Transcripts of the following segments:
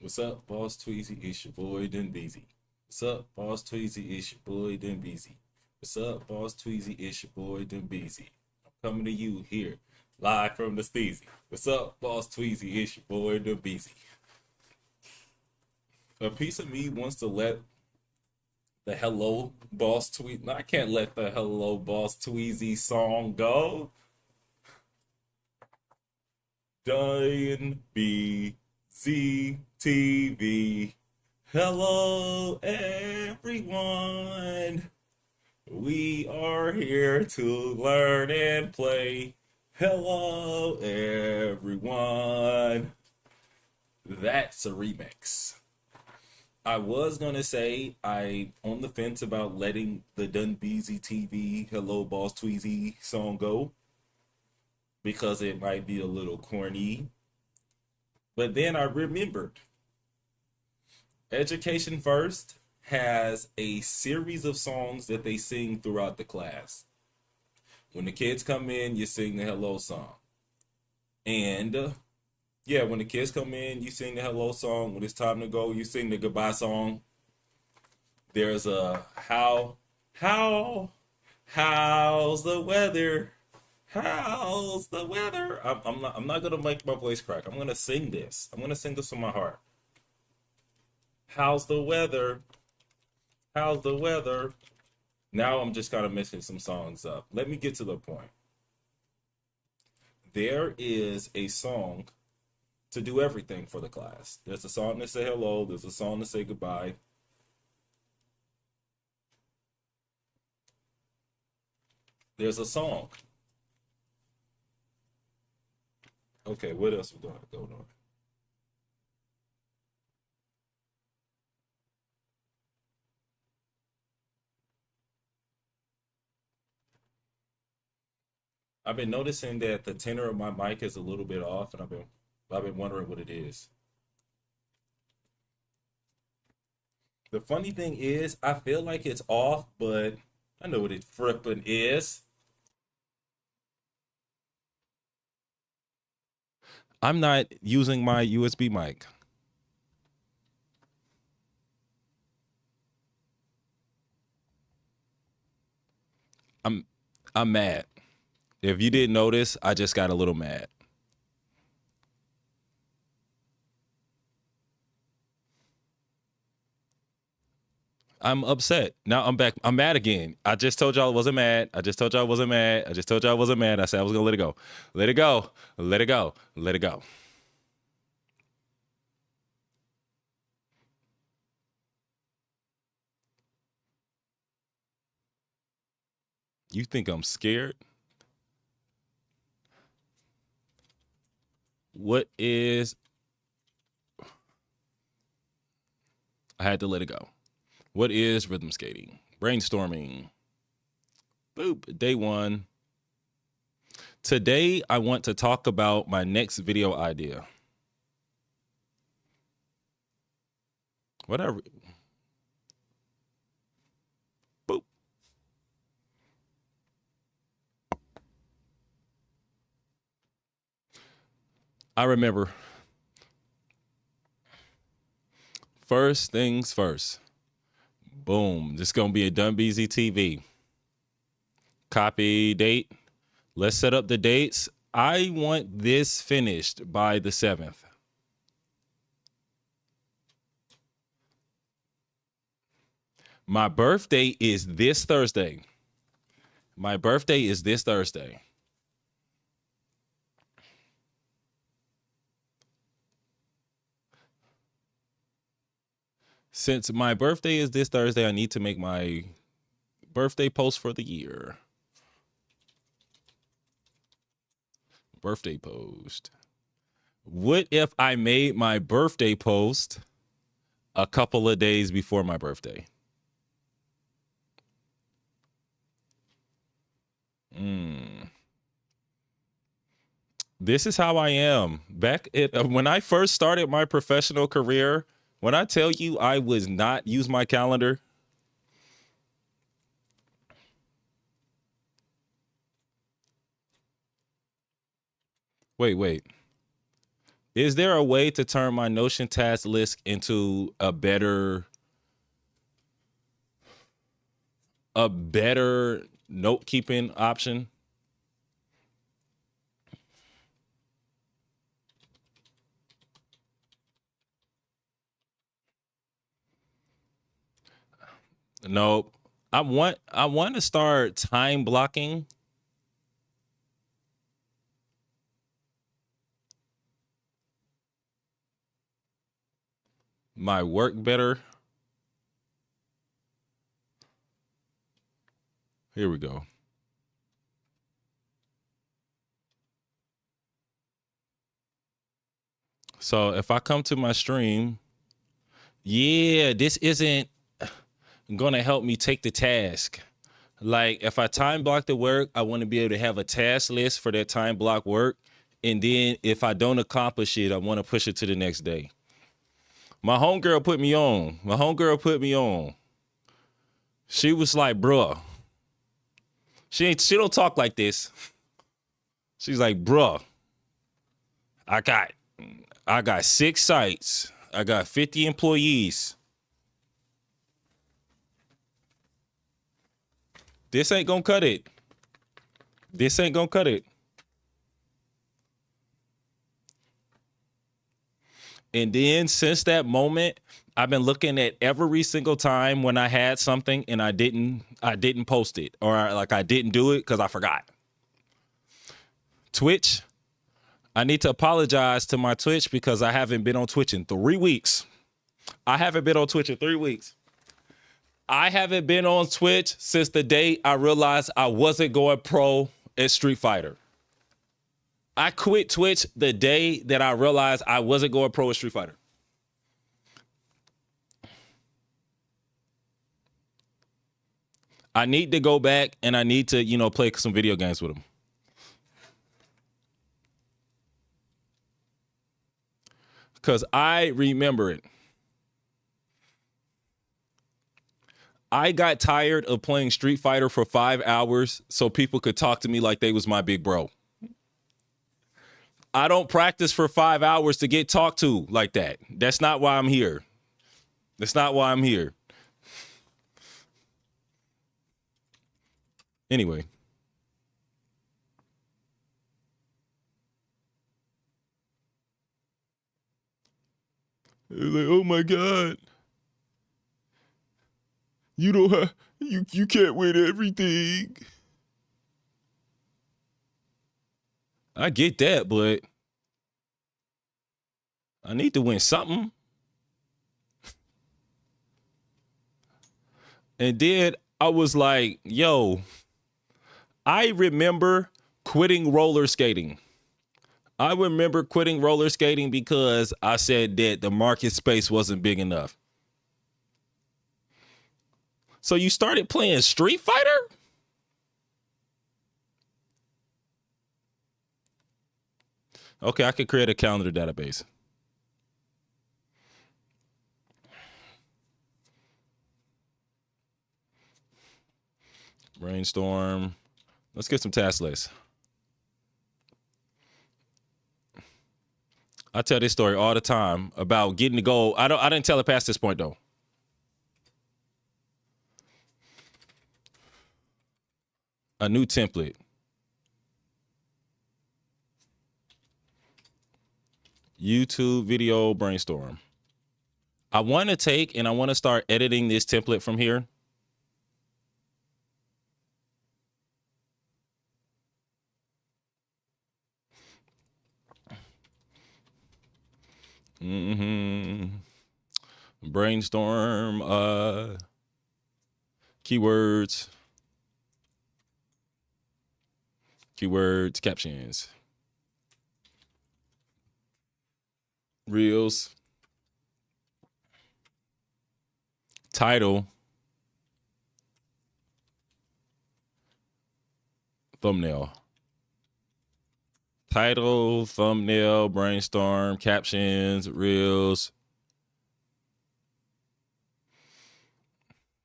What's up, Boss Tweezy? It's your boy Dun Beezy. What's up, Boss Tweezy? It's your boy Dun Beezy. What's up, Boss Tweezy? It's your boy Dun Beezy. I'm coming to you here, live from the Steezy. What's up, Boss Tweezy? It's your boy Dun Beezy. A piece of me wants to let the Hello Boss Tweet. No, I can't let the Hello Boss Tweezy song go. Dun Beezy TV. Hello, everyone. We are here to learn and play. Hello, everyone. That's a remix. I was gonna say I on the fence about letting the Dunbeezy TV Hello Boss Tweezy song go because it might be a little corny. But then I remembered Education First has a series of songs that they sing throughout the class. When the kids come in, you sing the hello song. And yeah, when the kids come in, you sing the hello song. When it's time to go, you sing the goodbye song. There's a how, how's the weather? How's the weather? I'm not gonna make my voice crack. I'm gonna sing this. I'm gonna sing this from my heart. How's the weather? How's the weather? Now I'm just kind of mixing some songs up. Let me get to the point. There is a song to do everything for the class. There's a song to say hello, there's a song to say goodbye. There's a song. Okay, what else we got going on? I've been noticing that the tenor of my mic is a little bit off, and I've been wondering what it is. The funny thing is, I feel like it's off, but I know what it frippin' is. I'm not using my USB mic. I'm I'm mad. If you didn't notice, I just got a little mad. I'm upset. Now I'm back. I'm mad again. I just told y'all I wasn't mad. I just told y'all I wasn't mad. I just told y'all I wasn't mad. I said I was gonna let it go. Let it go. Let it go. Let it go. You think I'm scared? What is I had to let it go. What is rhythm skating? Brainstorming. Boop. Day one. Today I want to talk about my next video idea. Whatever. Boop. I remember. First things first. Boom. This is gonna be a Dunbeezy TV. Copy date. Let's set up the dates. I want this finished by the 7th. My birthday is this Thursday. My birthday is this Thursday. Since my birthday is this Thursday, I need to make my birthday post for the year. Birthday post. What if I made my birthday post a couple of days before my birthday? Mm. This is how I am. When I first started my professional career, when I tell you I was not use my calendar, wait. Is there a way to turn my Notion task list into a better note keeping option? Nope. I want to start time blocking my work better. Here we go. So if I come to my stream, yeah, this isn't gonna help me take the task. Like if I time block the work, I want to be able to have a task list for that time block work. And then if I don't accomplish it, I want to push it to the next day. My homegirl put me on. She was like, bruh. She don't talk like this. She's like, bruh, I got 6 sites. I got 50 employees. This ain't gonna cut it. And then since that moment, I've been looking at every single time when I had something and I didn't post it, or like I didn't do it because I forgot. Twitch, I need to apologize to my Twitch because I haven't been on Twitch in 3 weeks. I haven't been on Twitch since the day I realized I wasn't going pro at Street Fighter. I quit Twitch the day that I realized I wasn't going pro at Street Fighter. I need to go back and I need to, play some video games with him. Because I remember it. I got tired of playing Street Fighter for 5 hours so people could talk to me like they was my big bro. I don't practice for 5 hours to get talked to like that. That's not why I'm here. Anyway. Like, oh my God. You don't have you can't win everything. I get that, but I need to win something. And then I was like, yo, I remember quitting roller skating. Because I said that the market space wasn't big enough. So you started playing Street Fighter? Okay, I could create a calendar database. Brainstorm. Let's get some task lists. I tell this story all the time about getting the goal. I didn't tell it past this point though. A new template. YouTube video brainstorm. I want to take and I want to start editing this template from here. Brainstorm, keywords, captions, reels, title, thumbnail. Title, thumbnail, brainstorm, captions, reels.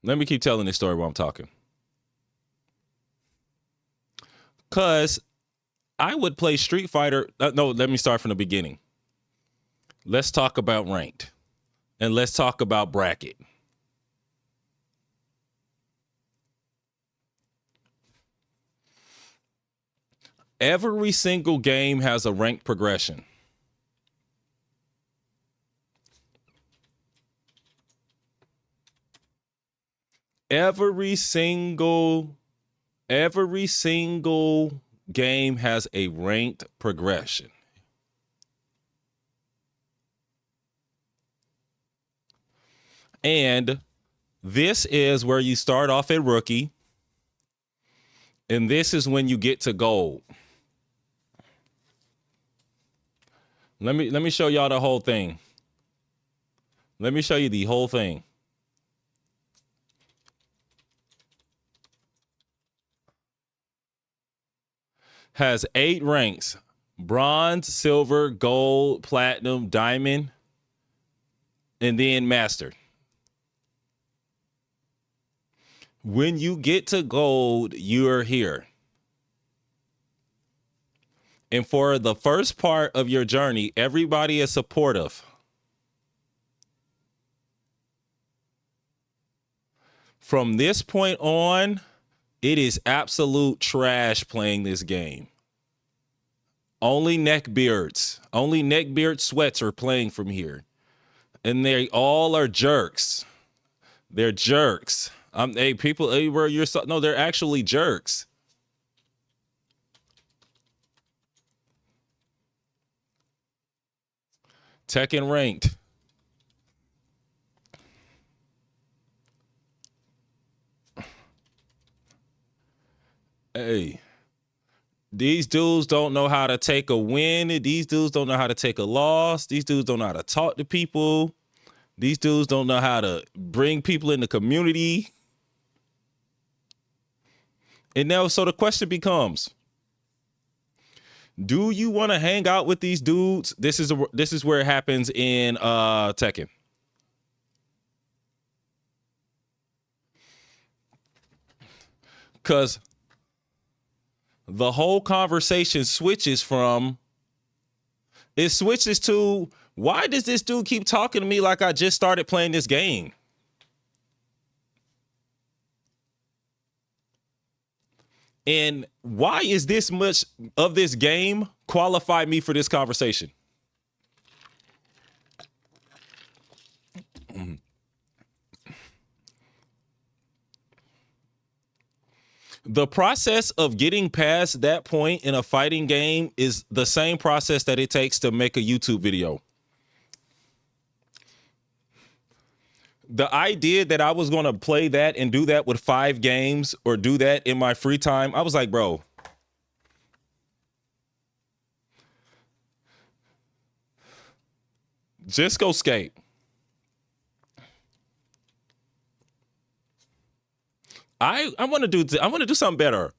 Let me keep telling this story while I'm talking. Because I would play Street Fighter. No, let me start from the beginning. Let's talk about ranked. And let's talk about bracket. Every single game has a ranked progression. Every single game has a ranked progression. And this is where you start off at rookie. And this is when you get to gold. Let me show y'all the whole thing. Let me show you the whole thing. Has 8 ranks: bronze, silver, gold, platinum, diamond, and then master. When you get to gold, you're here. And for the first part of your journey, everybody is supportive. From this point on, it is absolute trash playing this game. Only neckbeard sweats are playing from here. And they all are jerks. They're jerks. Hey, people, no, they're actually jerks. Tekken ranked. Hey, these dudes don't know how to take a win. These dudes don't know how to take a loss. These dudes don't know how to talk to people. These dudes don't know how to bring people in the community. And now, so the question becomes, do you want to hang out with these dudes? This is where it happens in Tekken. Because the whole conversation switches to, why does this dude keep talking to me like I just started playing this game? And why is this much of this game qualify me for this conversation? The process of getting past that point in a fighting game is the same process that it takes to make a YouTube video. The idea that I was going to play that and do that with 5 games or do that in my free time, I was like, bro, just go skate. I want to do something better.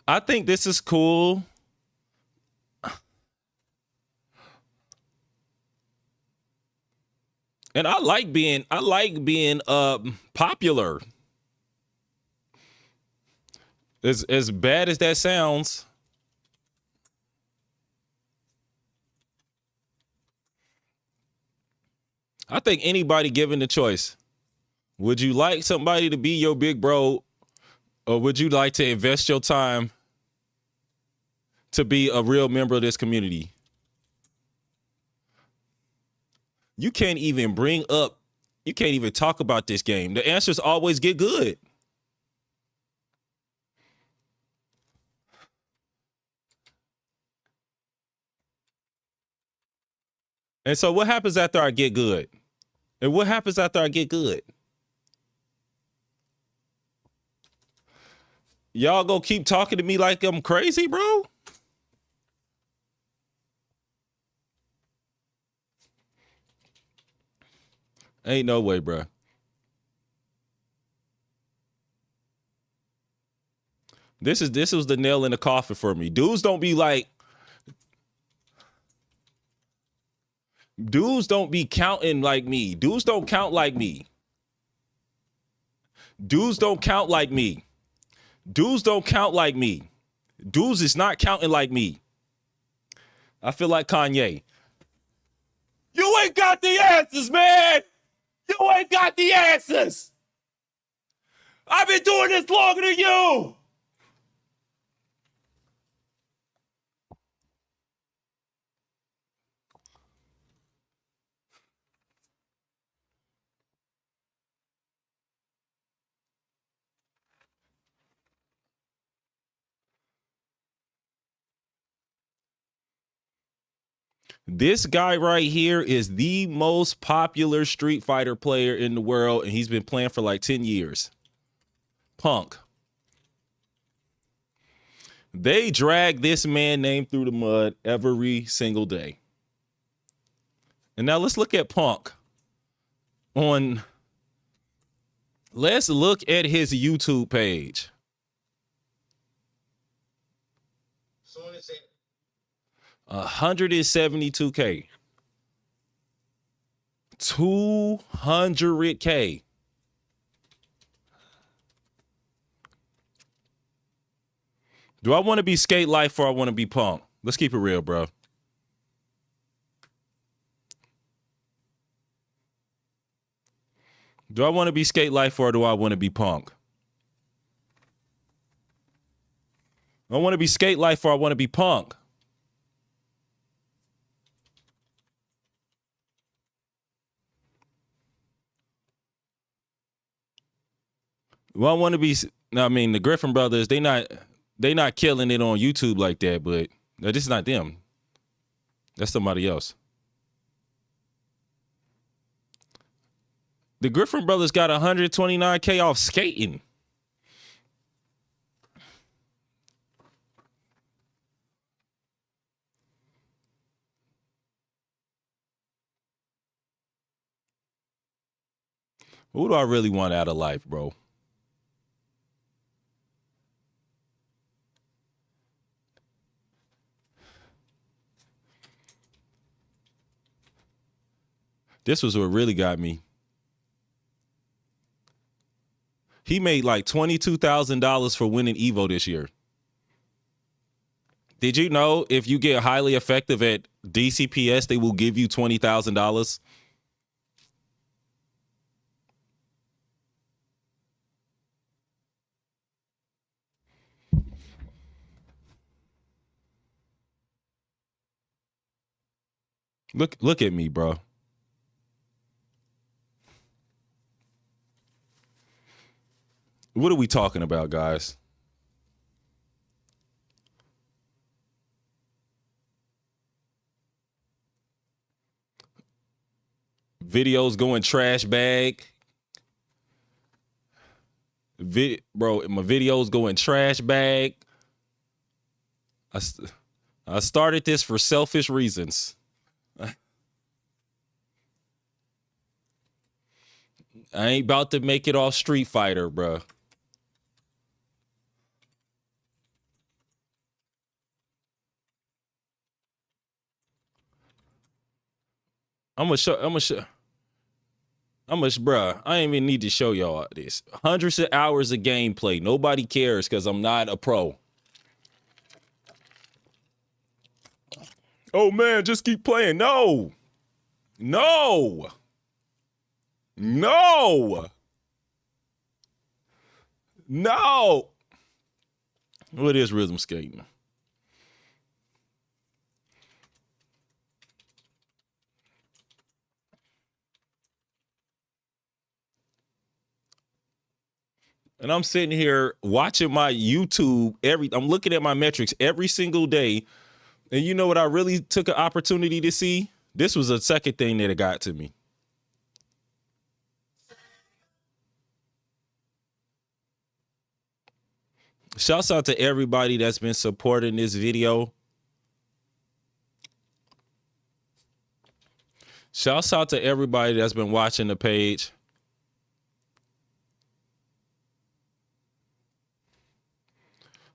I think this is cool. And I like being popular. As bad as that sounds. I think anybody given the choice, would you like somebody to be your big bro, or would you like to invest your time to be a real member of this community? You can't even talk about this game. The answers always get good. And so what happens after I get good? And what happens after I get good? Y'all go keep talking to me like I'm crazy, bro? Ain't no way, bro. This was the nail in the coffin for me. Dudes don't be counting like me. Dudes don't count like me. Dudes don't count like me. Dudes don't count like me. Dudes is not counting like me. I feel like Kanye. You ain't got the answers, man. You ain't got the answers. I've been doing this longer than you. This guy right here is the most popular Street Fighter player in the world, and he's been playing for like 10 years. Punk. They drag this man name through the mud every single day. And now let's look at Punk. Let's look at his YouTube page. 172K. 200K. Do I want to be Skate Life or I want to be Punk? Let's keep it real, bro. Do I want to be Skate Life or do I want to be Punk? I want to be Skate Life or I want to be Punk. Well, I want to be. I mean, the Griffin brothers, they not killing it on YouTube like that, but no, this is not them. That's somebody else. The Griffin brothers got 129K off skating. Who do I really want out of life, bro? This was what really got me. He made like $22,000 for winning Evo this year. Did you know if you get highly effective at DCPS, they will give you $20,000? Look at me, bro. What are we talking about, guys? Videos going trash bag. Bro, my videos going trash bag. I started this for selfish reasons. I ain't about to make it off Street Fighter, bro. Bruh, I ain't even need to show y'all this. Hundreds of hours of gameplay. Nobody cares because I'm not a pro. Oh, man, just keep playing. No. No. No. No. What is rhythm skating? And I'm sitting here watching my YouTube I'm looking at my metrics every single day. And you know what I really took an opportunity to see? This was a second thing that it got to me. Shouts out to everybody that's been supporting this video. Shouts out to everybody that's been watching the page.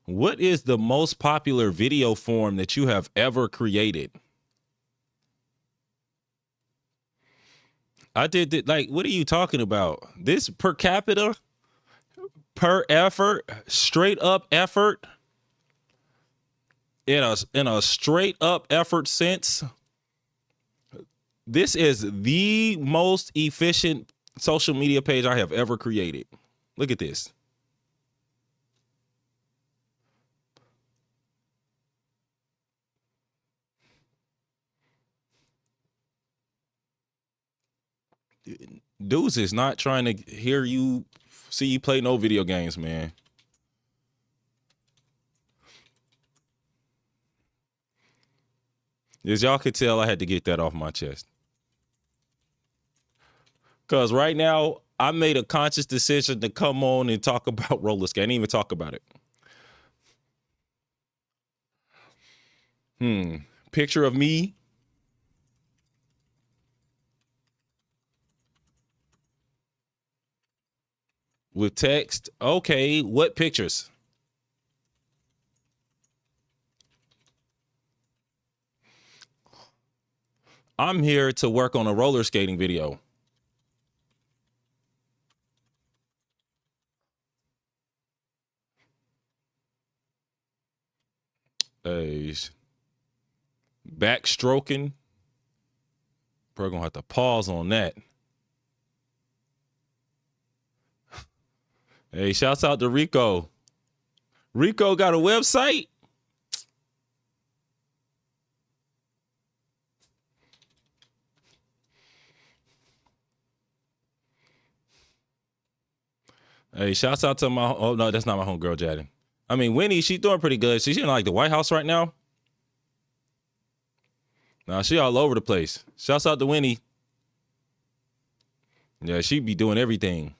What is the most popular video form that you have ever created? I did it. Like, what are you talking about? This per capita, per effort, straight up effort, in a straight up effort sense. This is the most efficient social media page I have ever created. Look at this. Dudes is not trying to hear you, see you play no video games, man. As y'all could tell, I had to get that off my chest. Because right now, I made a conscious decision to come on and talk about roller skating. I didn't even talk about it. Picture of me. With text. Okay, what pictures? I'm here to work on a roller skating video. Backstroking. Probably gonna have to pause on that. Hey, shouts out to Rico. Rico got a website? Hey, shouts out to my, oh no, that's not my homegirl, Jaden. I mean, Winnie, she's doing pretty good. She's in like the White House right now. Nah, she all over the place. Shouts out to Winnie. Yeah, she be doing everything.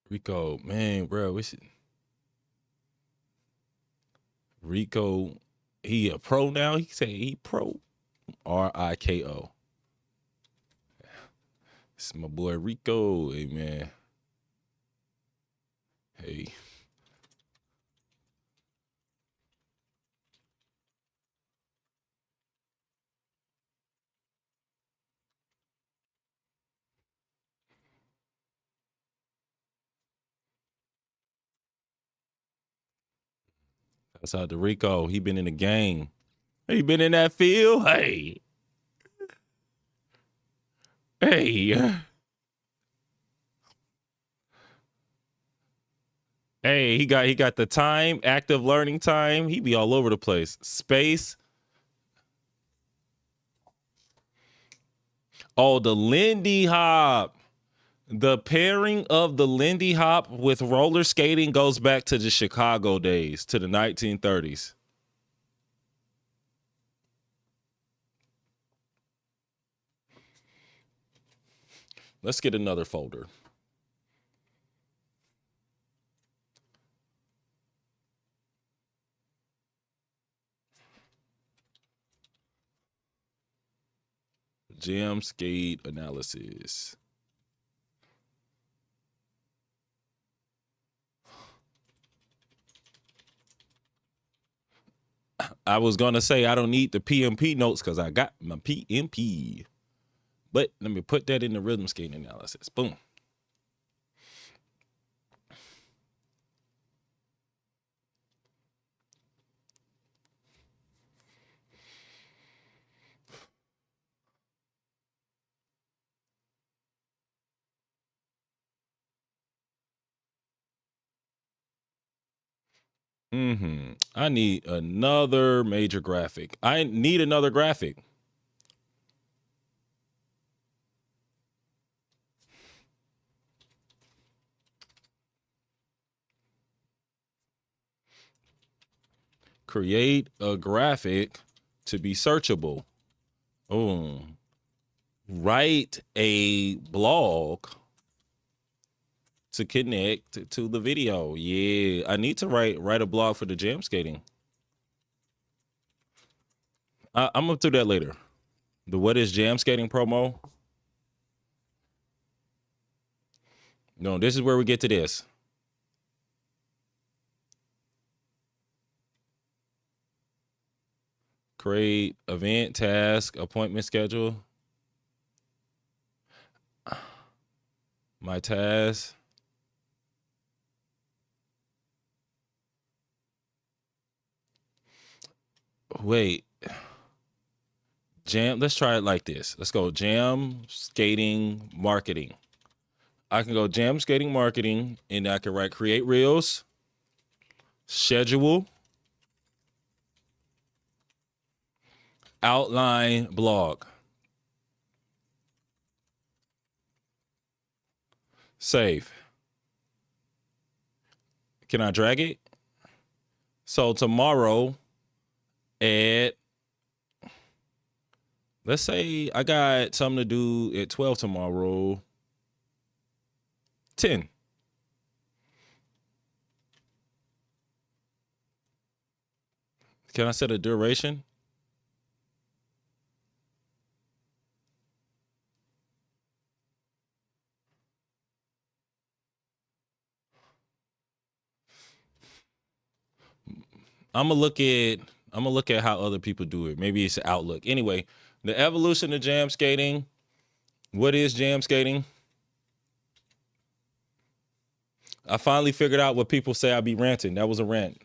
Rico, man, bro, we should. Rico, he a pro now. He say he pro. RIKO. This is my boy Rico. Hey man. Hey. That's out to Rico. He been in the game. He been in that field. Hey. Hey. Hey, he got the time, active learning time. He be all over the place. Space. Oh, the Lindy Hop. The pairing of the Lindy Hop with roller skating goes back to the Chicago days, to the 1930s. Let's get another folder. Jam skate analysis. I was gonna say I don't need the PMP notes because I got my PMP. But let me put that in the rhythm skating analysis. Boom. I need another major graphic. I need another graphic. Create a graphic to be searchable. Oh, write a blog to connect to the video. Yeah, I need to write a blog for the jam skating. I'm gonna do that later. The what is jam skating promo? No, this is where we get to this. Create event, task, appointment schedule. My task. Wait. Jam. Let's try it like this. Let's go jam, skating, marketing. I can go jam, skating, marketing, and I can write create reels, schedule, outline, blog. Save. Can I drag it? So tomorrow at, let's say I got something to do at 12 tomorrow. 10. Can I set a duration? I'm gonna look at how other people do it. Maybe it's Outlook. Anyway, the evolution of jam skating. What is jam skating? I finally figured out what people say I be ranting. That was a rant.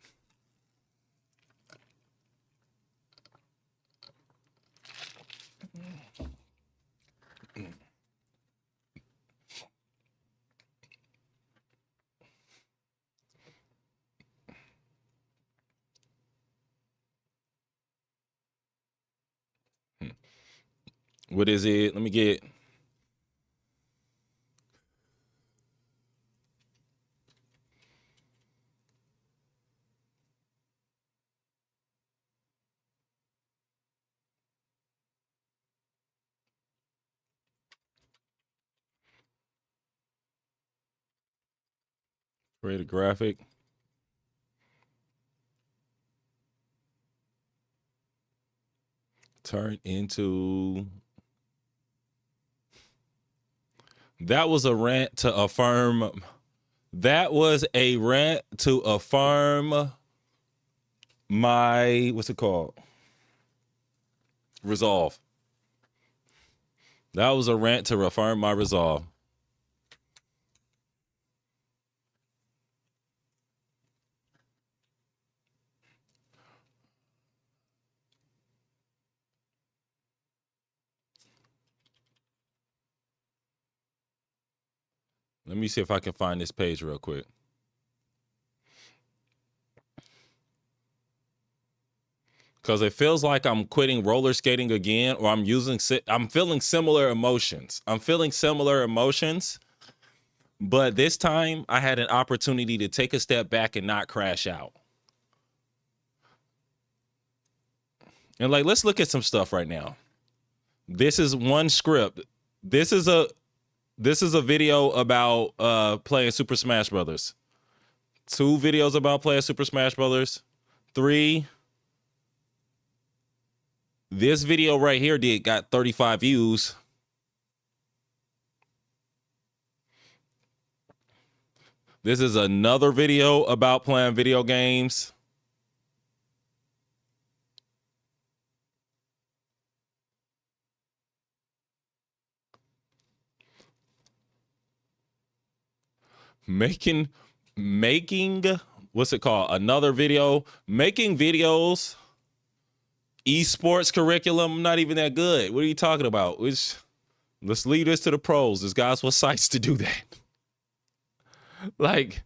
What is it? Let me get. Create a graphic. Turn into. That was a rant to affirm. That was a rant to affirm my, what's it called? Resolve. That was a rant to affirm my resolve. Let me see if I can find this page real quick. Because it feels like I'm quitting roller skating again, or I'm feeling similar emotions. But this time I had an opportunity to take a step back and not crash out. And like, let's look at some stuff right now. This is one script. This is a video about playing Super Smash Brothers. 2 videos about playing Super Smash Brothers. 3. This video right here got 35 views. This is another video about playing video games. Making, what's it called? Another video, making videos. Esports curriculum, not even that good. What are you talking about? Let's leave this to the pros. There's guys with sites to do that. Like,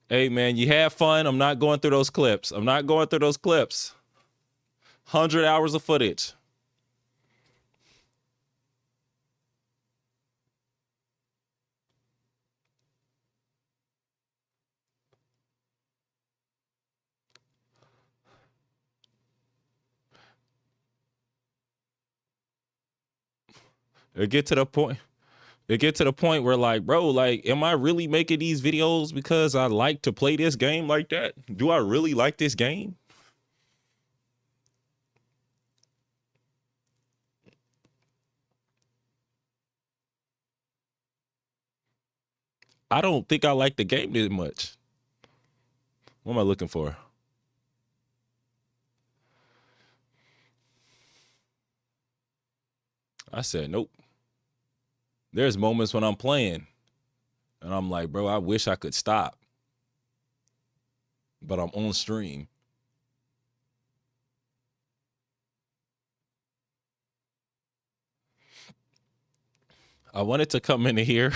hey man, you have fun. I'm not going through those clips. 100 hours of footage. It get to the point where like, bro, like, am I really making these videos because I like to play this game like that? Do I really like this game? I don't think I like the game this much. What am I looking for? I said, nope. There's moments when I'm playing and I'm like, bro, I wish I could stop, but I'm on stream. I wanted to come into here.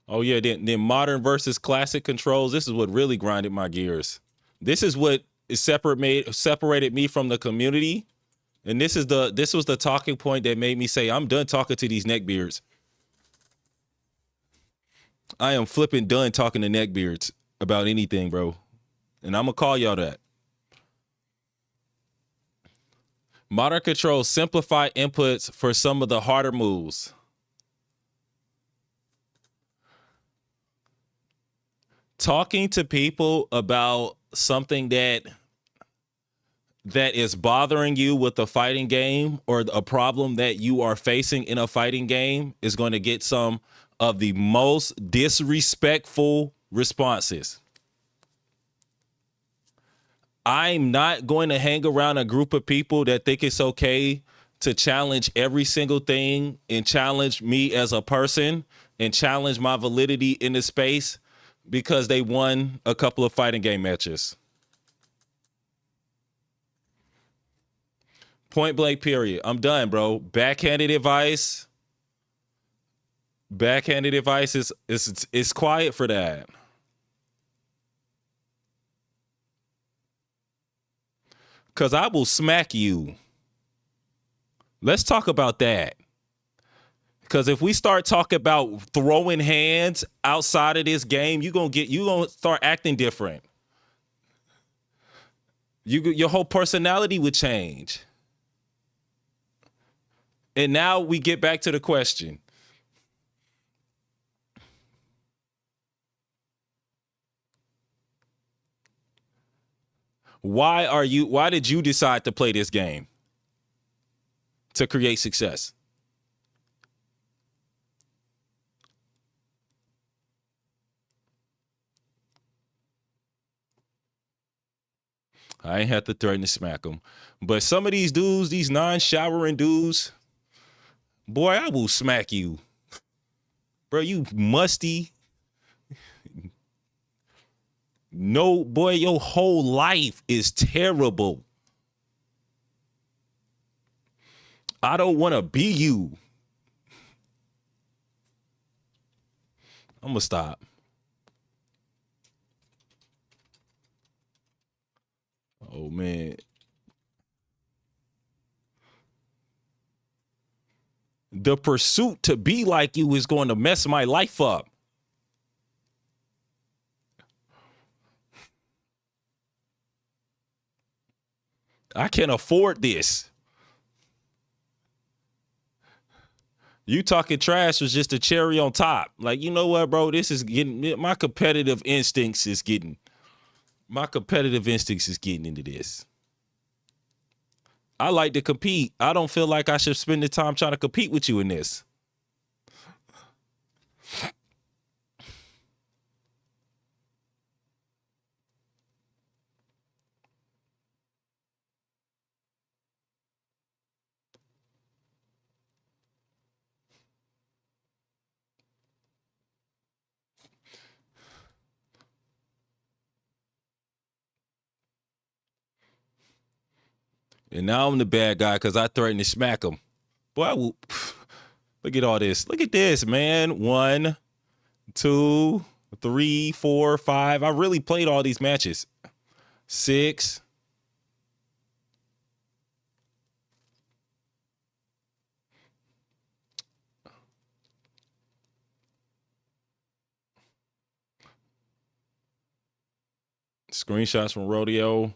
Oh yeah, then modern versus classic controls. This is what really grinded my gears. This is what separated me from the community. And this was the talking point that made me say, I'm done talking to these neckbeards. I am flipping done talking to neckbeards about anything, bro. And I'm gonna call y'all that. Modern controls simplify inputs for some of the harder moves. Talking to people about something that is bothering you with a fighting game or a problem that you are facing in a fighting game is going to get some of the most disrespectful responses. I'm not going to hang around a group of people that think it's okay to challenge every single thing and challenge me as a person and challenge my validity in the space because they won a couple of fighting game matches. Point blank, period. I'm done, bro. Backhanded advice. Backhanded advice is quiet for that. Because I will smack you. Let's talk about that. Because if we start talking about throwing hands outside of this game, you're gonna start acting different. Your whole personality would change. And now we get back to the question. Why did you decide to play this game? To create success. I ain't have to threaten to smack them. But some of these dudes, these non-showering dudes, boy, I will smack you. Bro, you musty. No, boy, your whole life is terrible. I don't want to be you. I'm going to stop. Oh, man. The pursuit to be like you is going to mess my life up. I can't afford this. You talking trash was just a cherry on top. Like, you know what, bro? This is getting my competitive instincts is getting into this. I like to compete. I don't feel like I should spend the time trying to compete with you in this. And now I'm the bad guy because I threatened to smack him. Boy, I will. Look at all this. Look at this, man. 1, 2, 3, 4, 5. I really played all these matches. 6. Screenshots from Rodeo.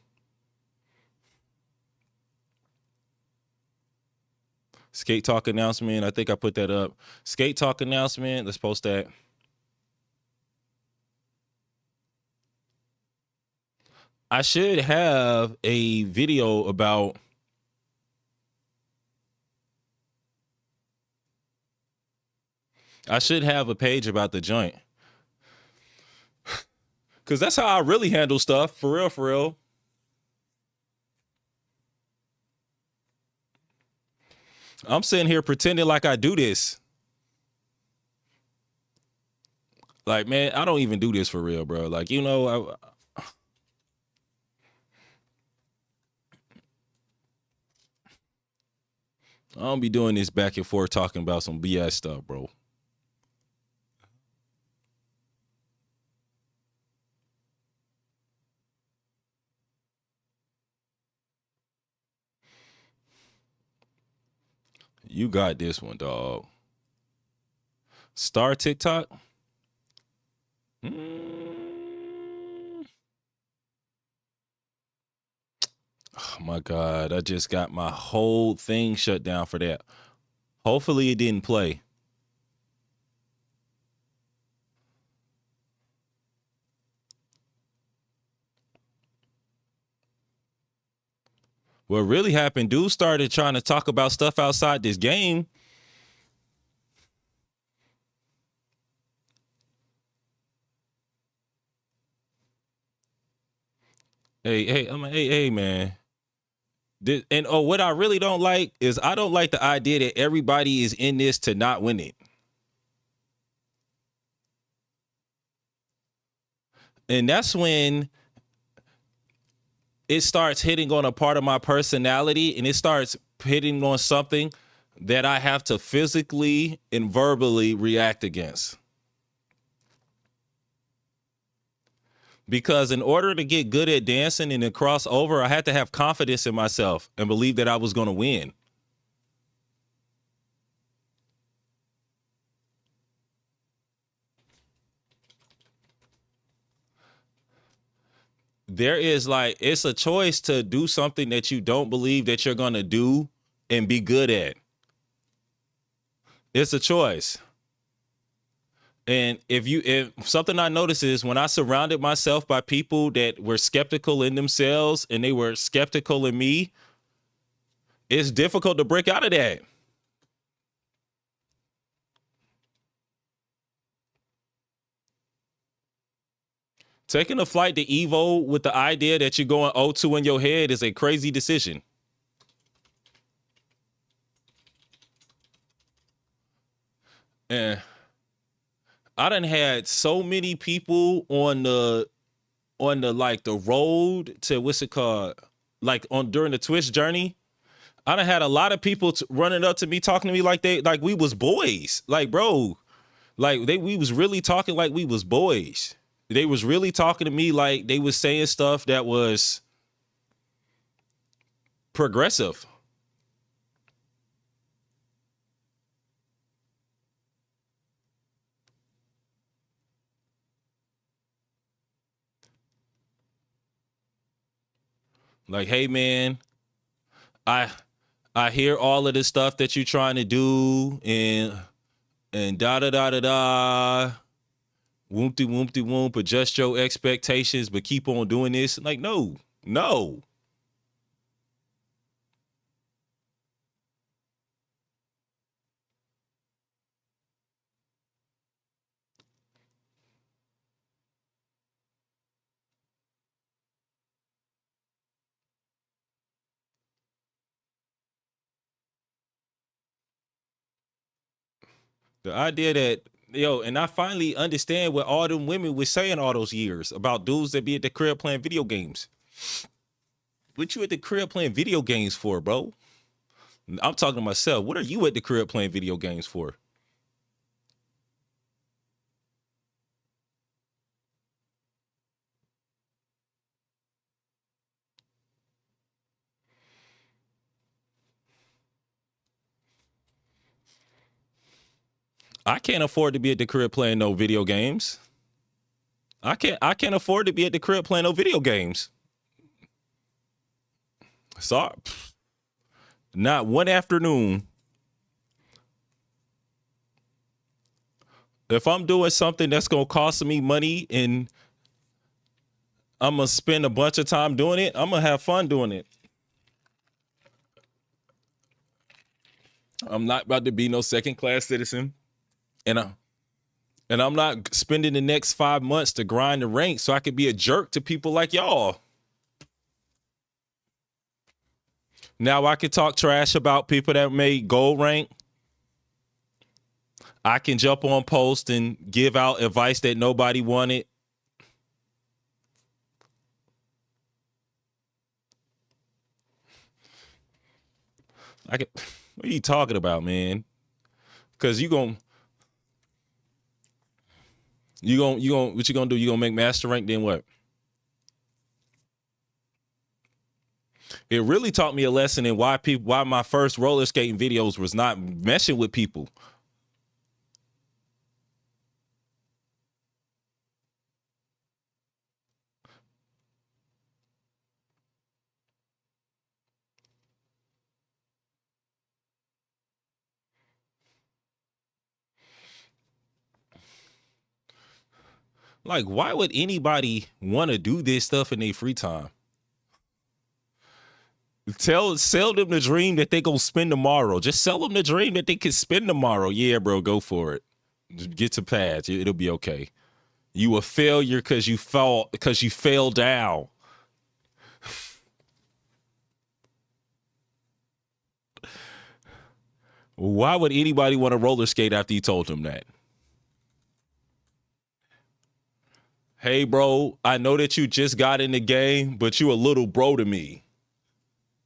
Skate Talk announcement. I think I put that up. Skate Talk announcement. Let's post that. I should have a video about. I should have a page about the joint. Cause that's how I really handle stuff. For real, for real. I'm sitting here pretending like I do this. Like, man, I don't even do this for real, bro. Like, I don't be doing this back and forth talking about some BS stuff, bro. You got this one, dog. Star TikTok? Mm. Oh my God. I just got my whole thing shut down for that. Hopefully it didn't play. What really happened, dude started trying to talk about stuff outside this game. Hey, man. What I really don't like is I don't like the idea that everybody is in this to not win it. And that's when it starts hitting on a part of my personality, and it starts hitting on something that I have to physically and verbally react against. Because in order to get good at dancing and to cross over, I had to have confidence in myself and believe that I was going to win. There is it's a choice to do something that you don't believe that you're going to do and be good at. It's a choice. And if something I noticed is when I surrounded myself by people that were skeptical in themselves and they were skeptical in me, it's difficult to break out of that. Taking a flight to Evo with the idea that you're going O2 in your head is a crazy decision. And I done had so many people on the the road to what's it called? Like on during the Twitch journey. I done had a lot of people running up to me talking to me like we was boys. Like, bro, we was really talking like we was boys. They was really talking to me like they was saying stuff that was progressive. Like, hey man, I I hear all of the stuff that you're trying to do and da da da da da. Woompty woompty whoomp, adjust your expectations, but keep on doing this. Like, no, no. The idea that and I finally understand what all them women was saying all those years about dudes that be at the crib playing video games. What you at the crib playing video games for, bro? I'm talking to myself. What are you at the crib playing video games for? I can't afford to be at the crib playing no video games. I can't afford to be at the crib playing no video games. Sorry. Not one afternoon. If I'm doing something that's gonna cost me money and I'm gonna spend a bunch of time doing it. I'm gonna have fun doing it. I'm not about to be no second class citizen, and I'm not spending the next 5 months to grind the ranks so I could be a jerk to people like y'all. Now I can talk trash about people that made gold rank. I can jump on post and give out advice that nobody wanted. What are you talking about, man? Because what you gonna do? You gonna make master rank, then what? It really taught me a lesson in why my first roller skating videos was not meshing with people. Like, why would anybody want to do this stuff in their free time? Sell them the dream that they gonna spend tomorrow. Just sell them the dream that they can spend tomorrow. Yeah, bro, go for it. Just get to pads. It'll be okay. You a failure because you fell down. Why would anybody want to roller skate after you told them that? Hey, bro, I know that you just got in the game, but you a little bro to me.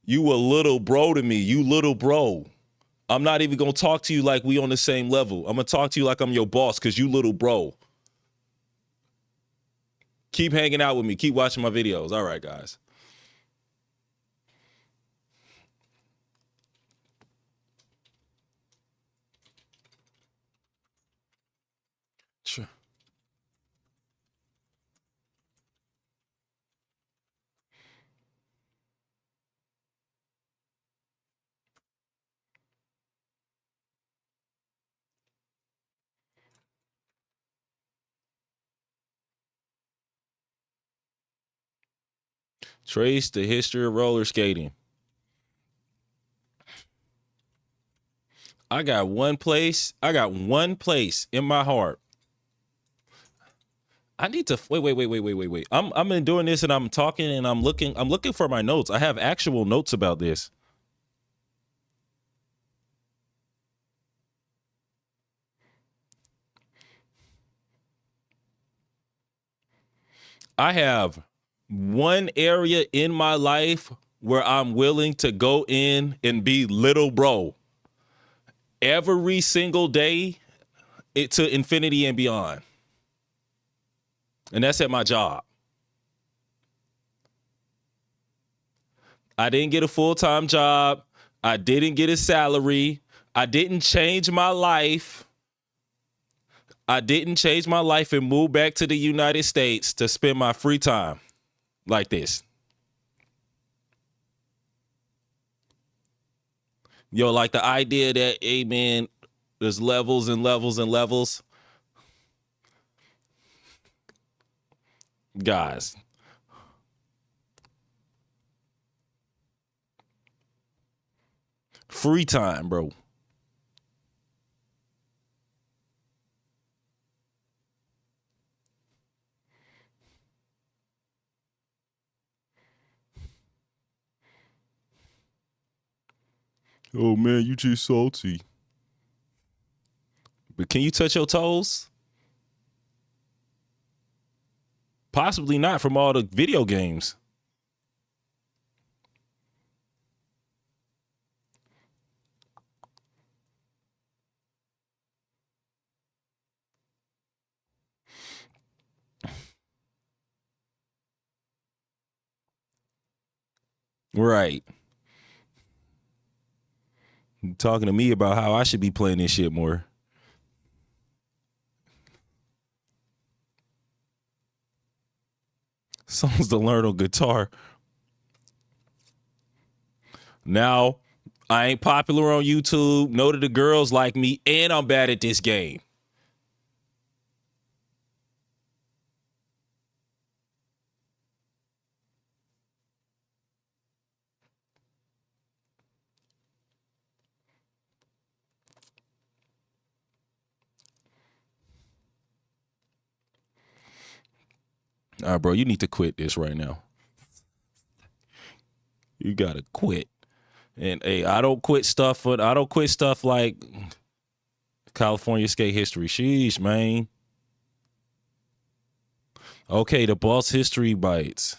You a little bro to me. You little bro. I'm not even going to talk to you like we on the same level. I'm going to talk to you like I'm your boss because you little bro. Keep hanging out with me. Keep watching my videos. All right, guys. Sure. Trace the history of roller skating. I got one place in my heart. I need to wait. I'm been doing this and I'm talking and I'm looking for my notes. I have actual notes about this. I have one area in my life where I'm willing to go in and be little bro every single day to infinity and beyond. And that's at my job. I didn't get a full-time job. I didn't get a salary. I didn't change my life. I didn't change my life and move back to the United States to spend my free time like this. Yo, like the idea that, hey, man, there's levels and levels and levels. Guys. Free time, bro. Oh, man, you too salty. But can you touch your toes? Possibly not from all the video games. Right. Talking to me about how I should be playing this shit more. Songs to learn on guitar. Now, I ain't popular on YouTube. No to the girls like me, and I'm bad at this game. Bro, you need to quit this right now. You gotta quit. And hey, I don't quit stuff like California skate history. Sheesh, man. Okay, the boss history bites.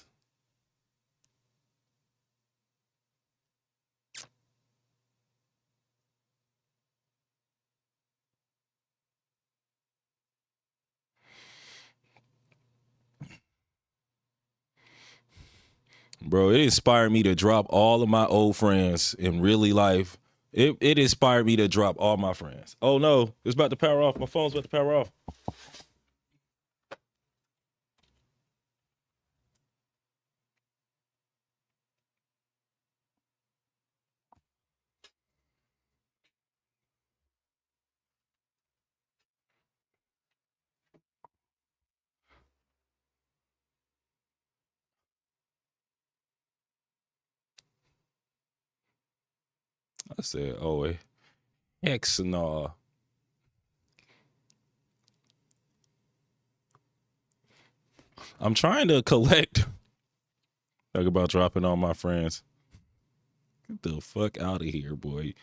Bro, it inspired me to drop all of my old friends in really life. It inspired me to drop all my friends. Oh no, it's about to power off. My phone's about to power off. I said, oh, heck no. I'm trying to collect. Talk about dropping all my friends. Get the fuck out of here, boy.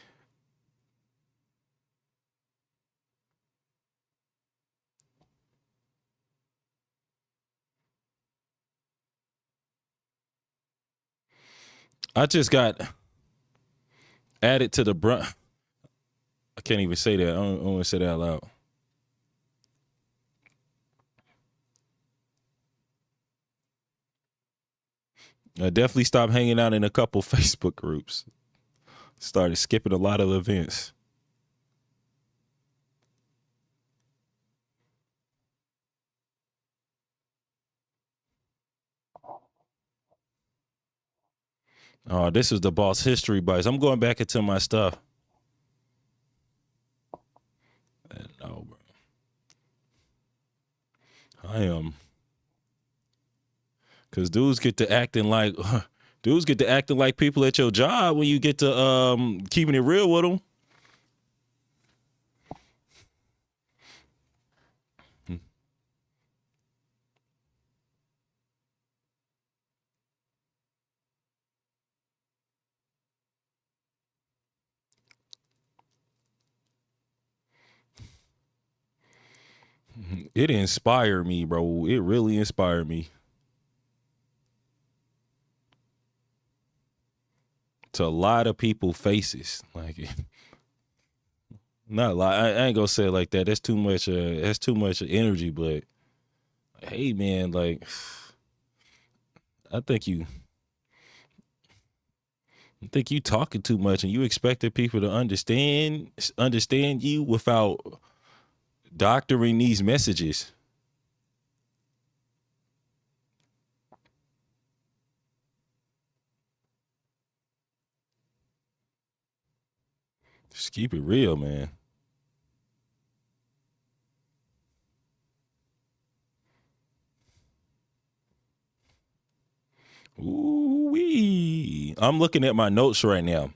I just got added to the brunt. I can't even say that. I don't want to say that out loud. I definitely stopped hanging out in a couple Facebook groups. Started skipping a lot of events. Oh, this is the boss history bites. I'm going back into my stuff. No, bro. I am. Cause dudes get to acting like people at your job when you get to keeping it real with them. It inspired me, bro. It really inspired me to a lot of people faces. Like, not like I ain't gonna say it like that. That's too much. That's too much energy. But hey, man, like I think you talking too much, and you expected people to understand you without doctoring these messages. Just keep it real, man. Ooh wee! I'm looking at my notes right now,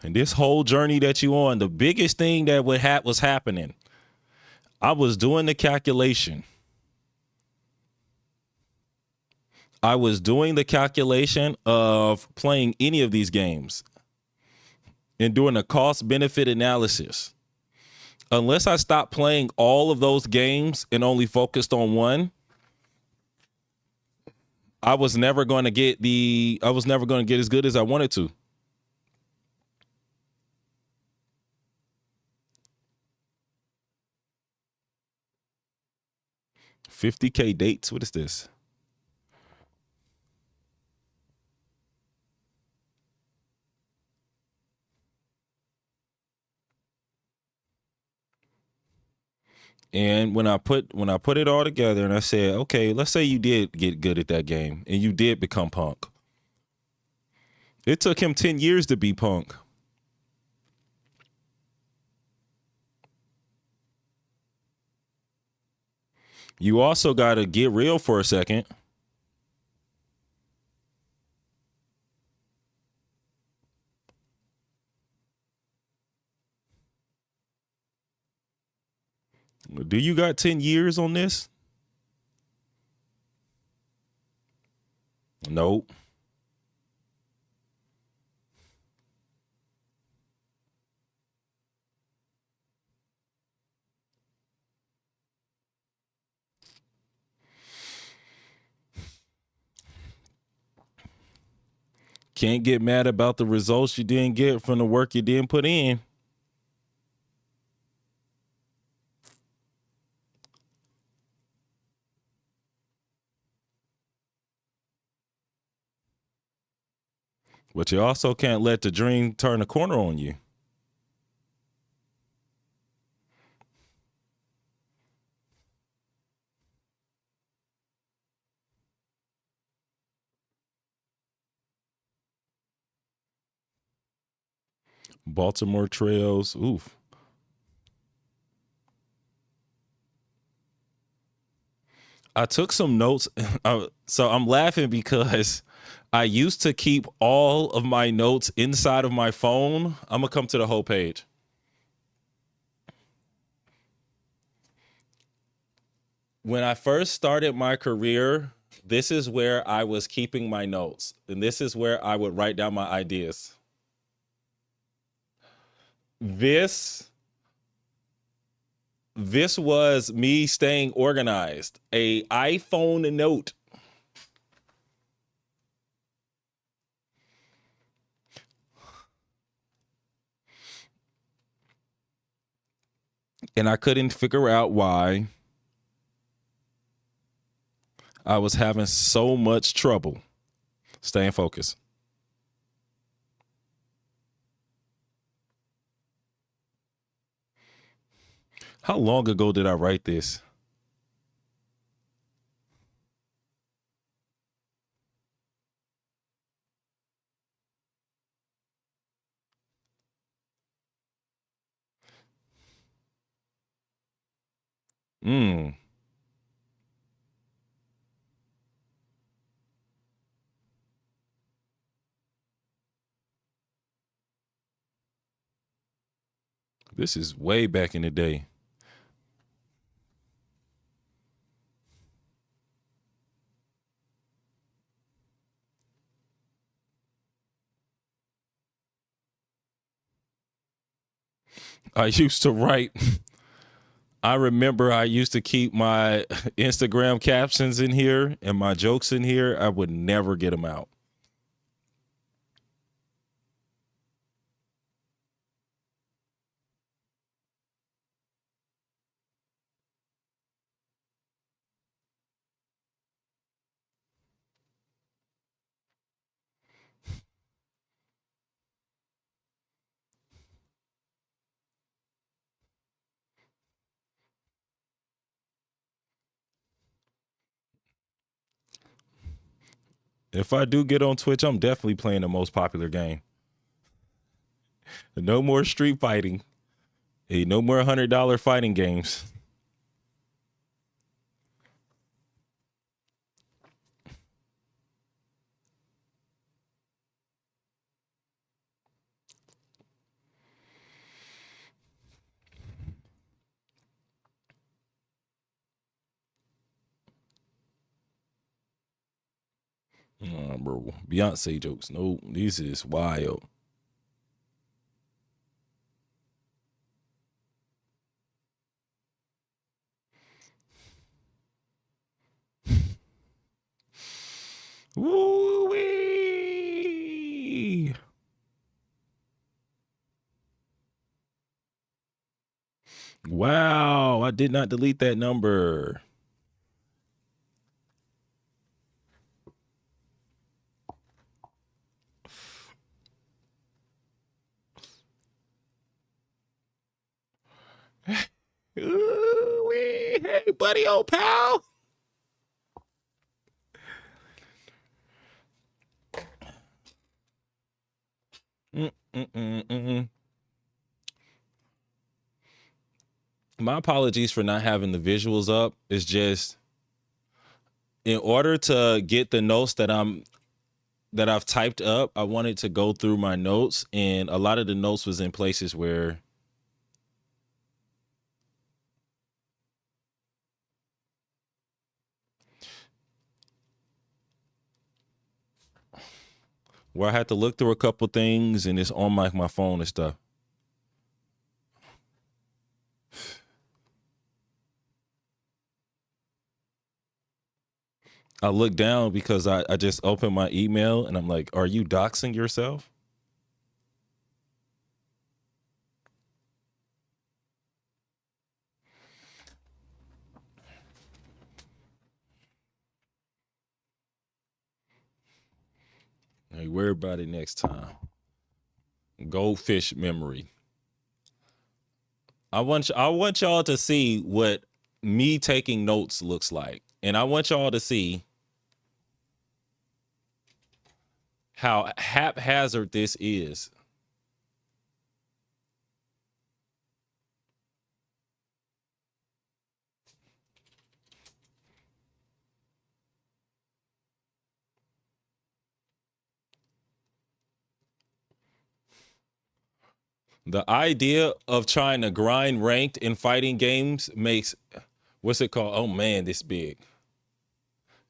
and this whole journey that you on, the biggest thing that was happening. I was doing the calculation. I was doing the calculation of playing any of these games and doing a cost benefit analysis. Unless I stopped playing all of those games and only focused on one, I was never going to get as good as I wanted to. $50K dates. What is this? And when I put it all together and I said, okay, let's say you did get good at that game and you did become Punk. It took him 10 years to be Punk. You also got to get real for a second. Do you got 10 years on this? Nope. Can't get mad about the results you didn't get from the work you didn't put in. But you also can't let the dream turn the corner on you. Baltimore Trails. Oof. I took some notes. So I'm laughing because I used to keep all of my notes inside of my phone. I'm going to come to the whole page. When I first started my career, this is where I was keeping my notes. And this is where I would write down my ideas. This was me staying organized. A iPhone note. And I couldn't figure out why I was having so much trouble staying focused. How long ago did I write this? Mm. This is way back in the day. I used to write. I remember I used to keep my Instagram captions in here and my jokes in here. I would never get them out. If I do get on Twitch, I'm definitely playing the most popular game. No more street fighting. Hey, no more $100 fighting games. Bro, Beyonce jokes. No, this is wild. Woo-wee. Wow, I did not delete that number. Ooh-wee. Hey, buddy, old pal. Mm-mm-mm-mm. My apologies for not having the visuals up. It's just in order to get the notes that I've typed up, I wanted to go through my notes, and a lot of the notes was in places where where I had to look through a couple things and it's on my phone and stuff. I look down because I just opened my email and I'm like, are you doxing yourself? Hey, worry about it next time. Goldfish memory. I want y'all to see what me taking notes looks like. And I want y'all to see how haphazard this is. The idea of trying to grind ranked in fighting games makes, what's it called? Oh man, this big.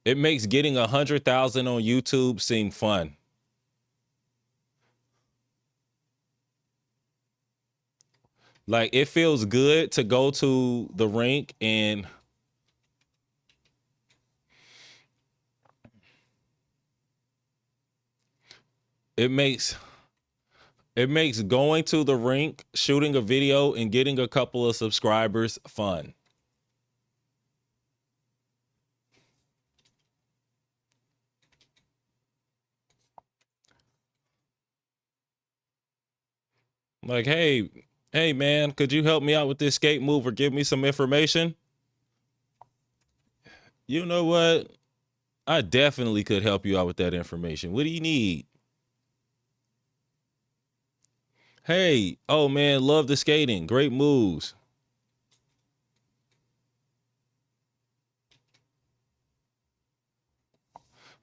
It makes getting 100,000 on YouTube seem fun. Like it feels good to go to the rink and it makes going to the rink, shooting a video and getting a couple of subscribers fun. Like, hey man, could you help me out with this skate move or give me some information? You know what? I definitely could help you out with that information. What do you need? Hey, oh man, love the skating. Great moves.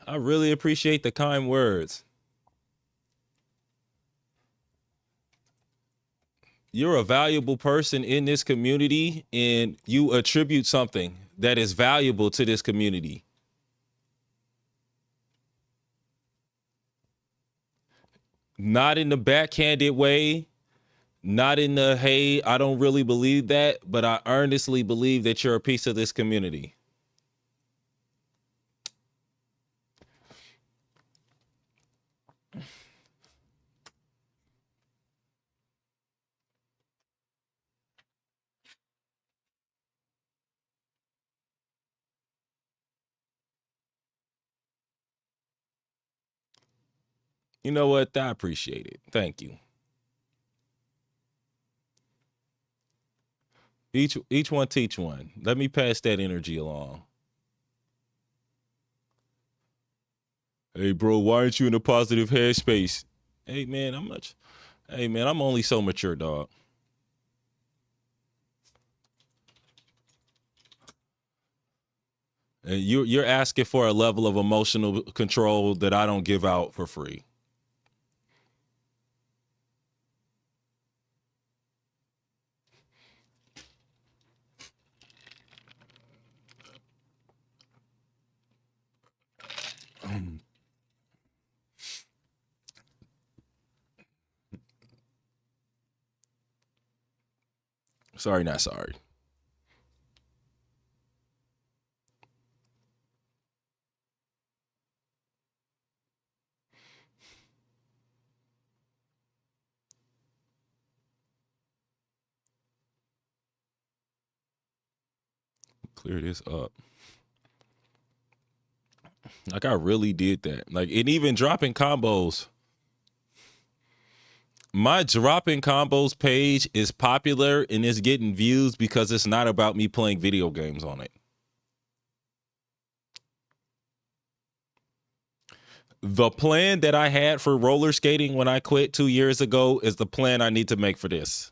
I really appreciate the kind words. You're a valuable person in this community and you attribute something that is valuable to this community. Not in the backhanded way, not in the, hey, I don't really believe that, but I earnestly believe that you're a piece of this community. You know what? I appreciate it. Thank you. Each one teach one. Let me pass that energy along. Hey bro, why aren't you in a positive headspace? Hey man, I'm only so mature, dog. And you're asking for a level of emotional control that I don't give out for free. Sorry, not sorry. Clear this up. Like I really did that. Like, and even dropping combos. My dropping combos page is popular and it's getting views because it's not about me playing video games on it. The plan that I had for roller skating when I quit 2 years ago is the plan I need to make for this.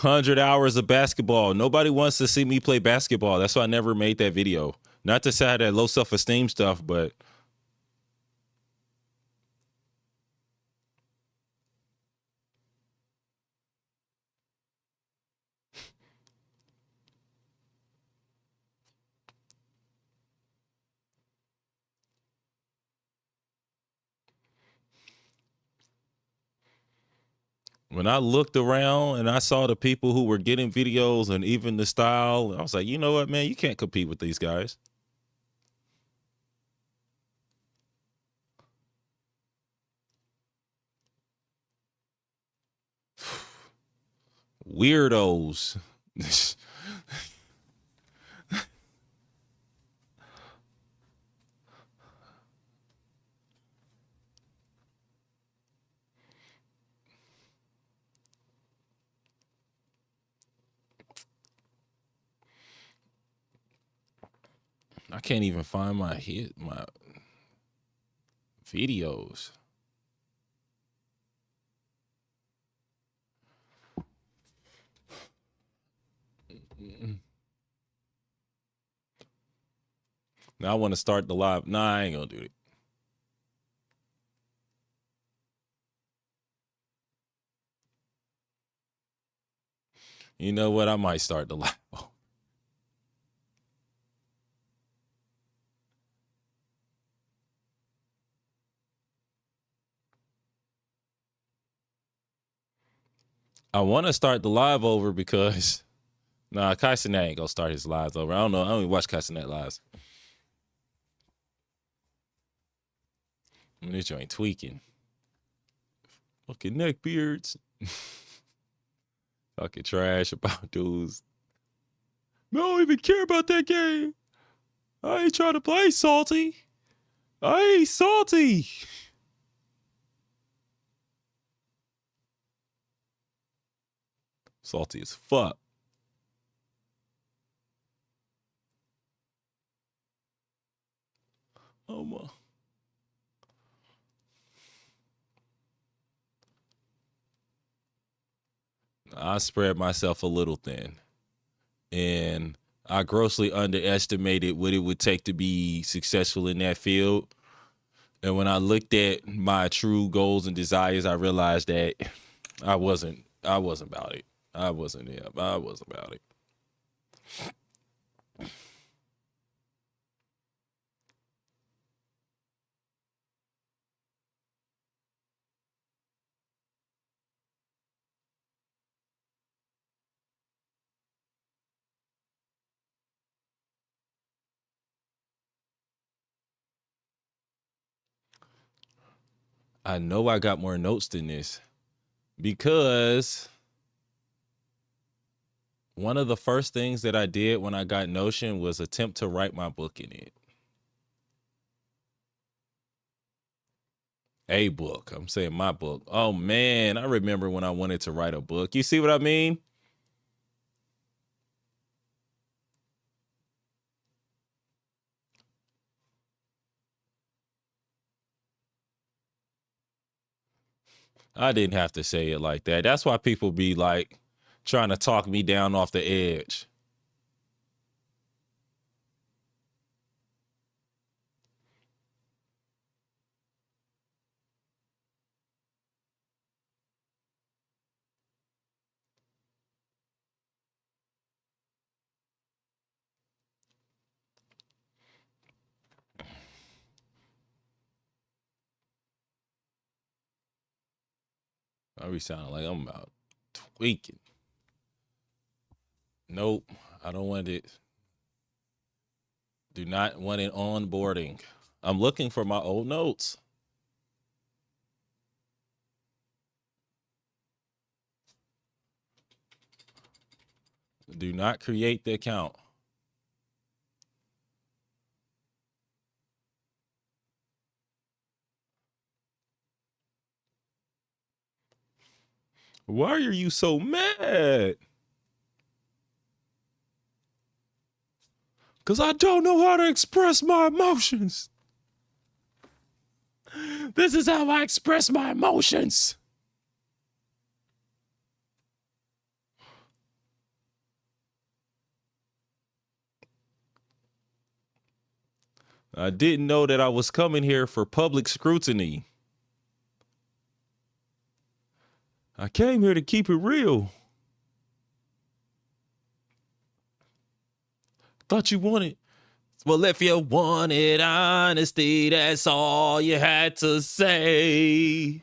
100 hours of basketball. Nobody wants to see me play basketball. That's why I never made that video. Not to say I had that low self-esteem stuff, but When I looked around and I saw the people who were getting videos and even the style, I was like, you know what, man, you can't compete with these guys. Weirdos. I can't even find my videos. Now I want to start the live. Nah, I ain't gonna do it. You know what? I might start the live. I want to start the live over because Kai Cenat ain't gonna start his lives over. I don't know. I don't even watch Kai Cenat lives. This joint tweaking. Fucking neckbeards. Talking trash about dudes. I don't even care about that game. I ain't trying to play salty. I ain't salty. Salty as fuck. Oh my. I spread myself a little thin. And I grossly underestimated what it would take to be successful in that field. And when I looked at my true goals and desires, I realized that I wasn't about it. I wasn't about it. I know I got more notes than this because one of the first things that I did when I got Notion was attempt to write my book in it. A book. I'm saying my book. Oh man, I remember when I wanted to write a book. You see what I mean? I didn't have to say it like that. That's why people be like trying to talk me down off the edge. I be sounding like I'm about tweaking. Nope, I don't want it. Do not want it onboarding. I'm looking for my old notes. Do not create the account. Why are you so mad? Because I don't know how to express my emotions. This is how I express my emotions. I didn't know that I was coming here for public scrutiny. I came here to keep it real. Thought you wanted. Well, if you wanted honesty, that's all you had to say.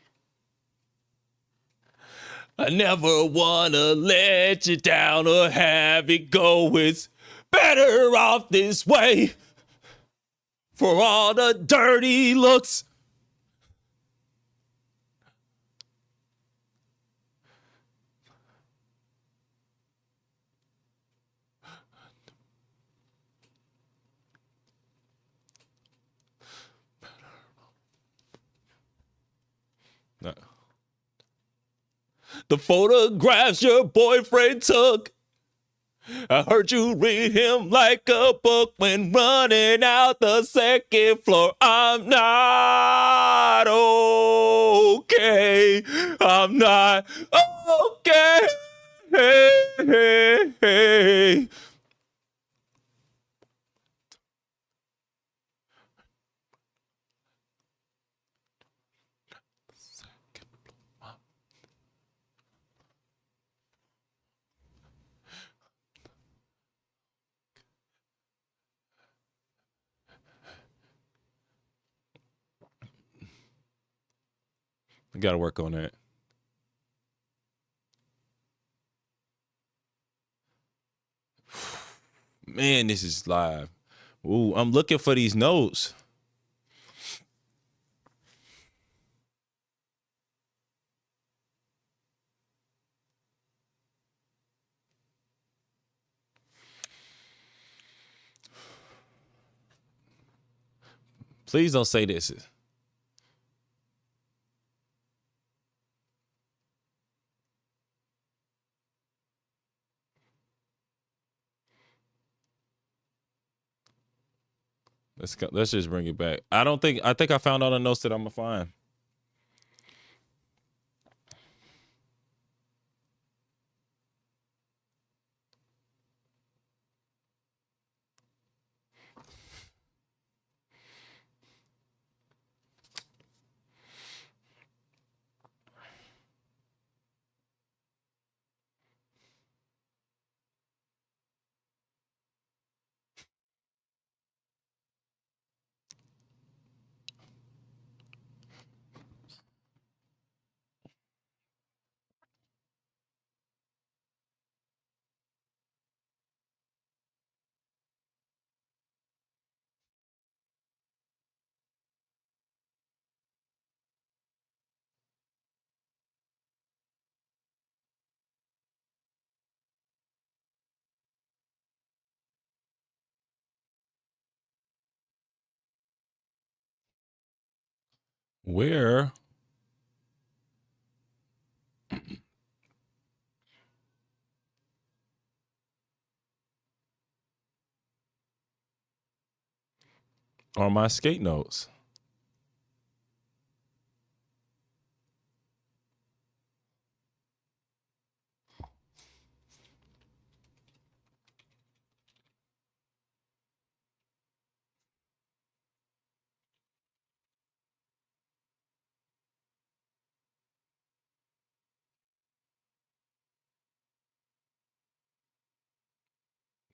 I never wanna let you down or have it go. It's better off this way for all the dirty looks. No. The photographs your boyfriend took, I heard you read him like a book when running out the second floor. I'm not okay. I'm not okay. Hey, hey, hey. I gotta work on that. Man, this is live. Ooh, I'm looking for these notes. Please don't say this. Let's just bring it back. I think I found all the notes that I'm gonna find. Where are my skate notes?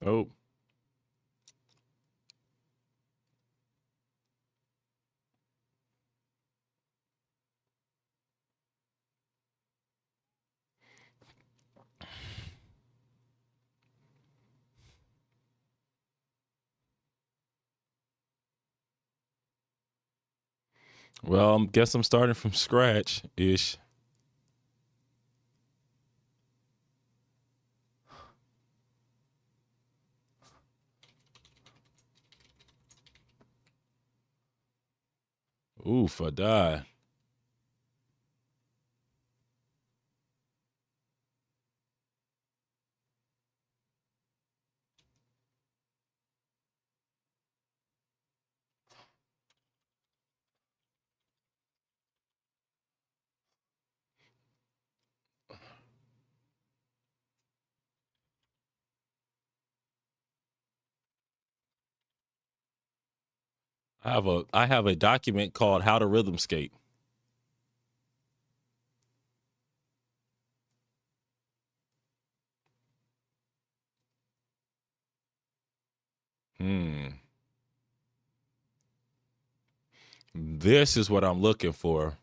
Oh, well, I guess I'm starting from scratch ish. Oof, I died. I have a document called How to Rhythm Skate. Hmm. This is what I'm looking for.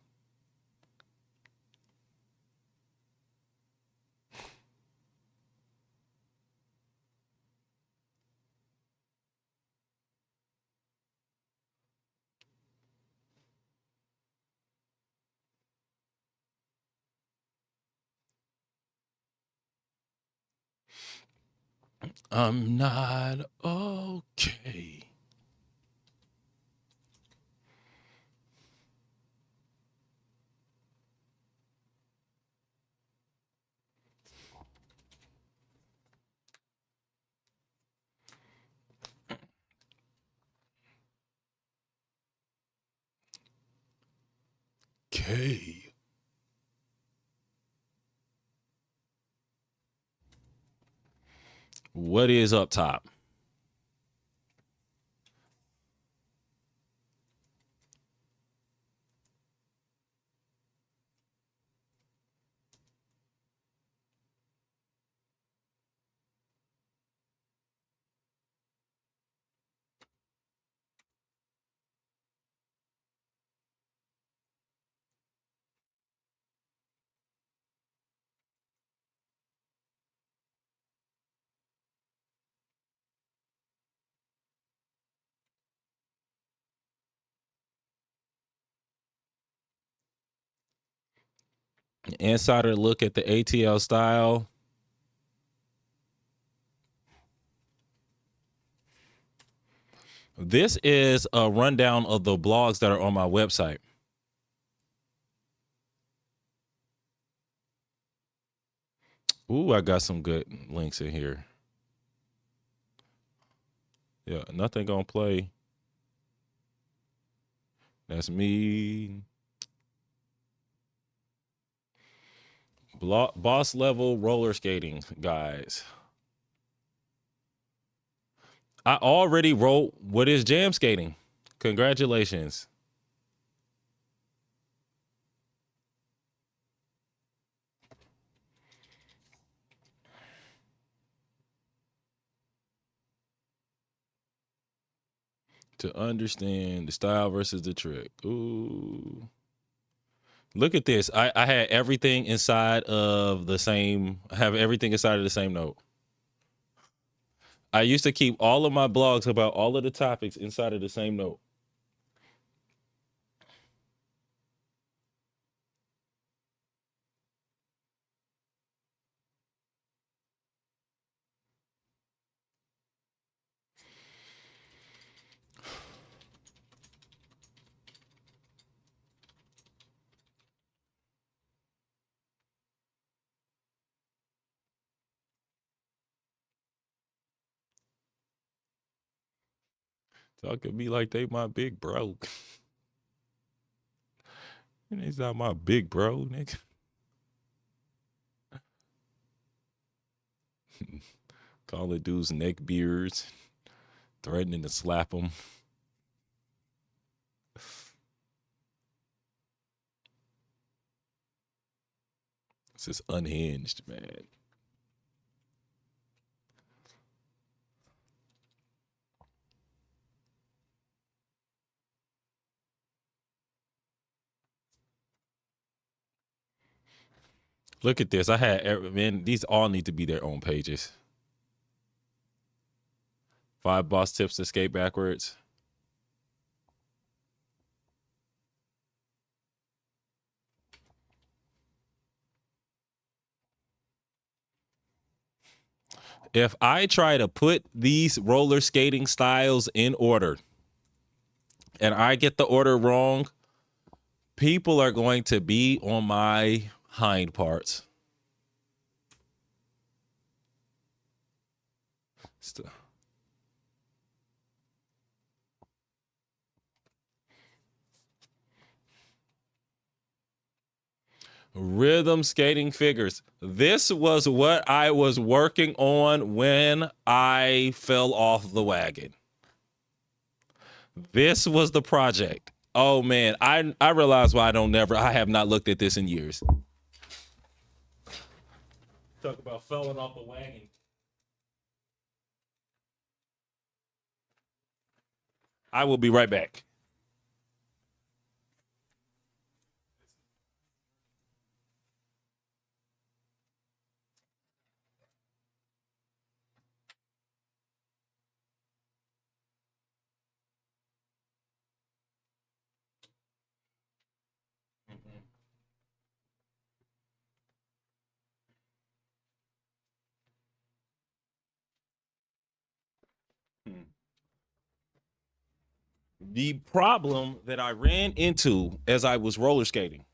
I'm not okay. Okay. What is up top? Insider look at the ATL style. This is a rundown of the blogs that are on my website. Ooh, I got some good links in here. Yeah, nothing gonna play. That's me. Boss level roller skating, guys. I already wrote what is jam skating. Congratulations. To understand the style versus the trick. Ooh. Look at this. I had everything inside of the same, I have everything inside of the same note. I used to keep all of my blogs about all of the topics inside of the same note. Talk to me like they my big bro. And it's not my big bro, nigga. Calling dudes neck beards, threatening to slap them. This is unhinged, man. Look at this. I had, man, these all need to be their own pages. 5 boss tips to skate backwards. If I try to put these roller skating styles in order and I get the order wrong, people are going to be on my hind parts. Rhythm skating figures. This was what I was working on when I fell off the wagon. This was the project. Oh man, I realize why I have not looked at this in years. Talk about falling off the wagon. I will be right back. Hmm. The problem that I ran into as I was roller skating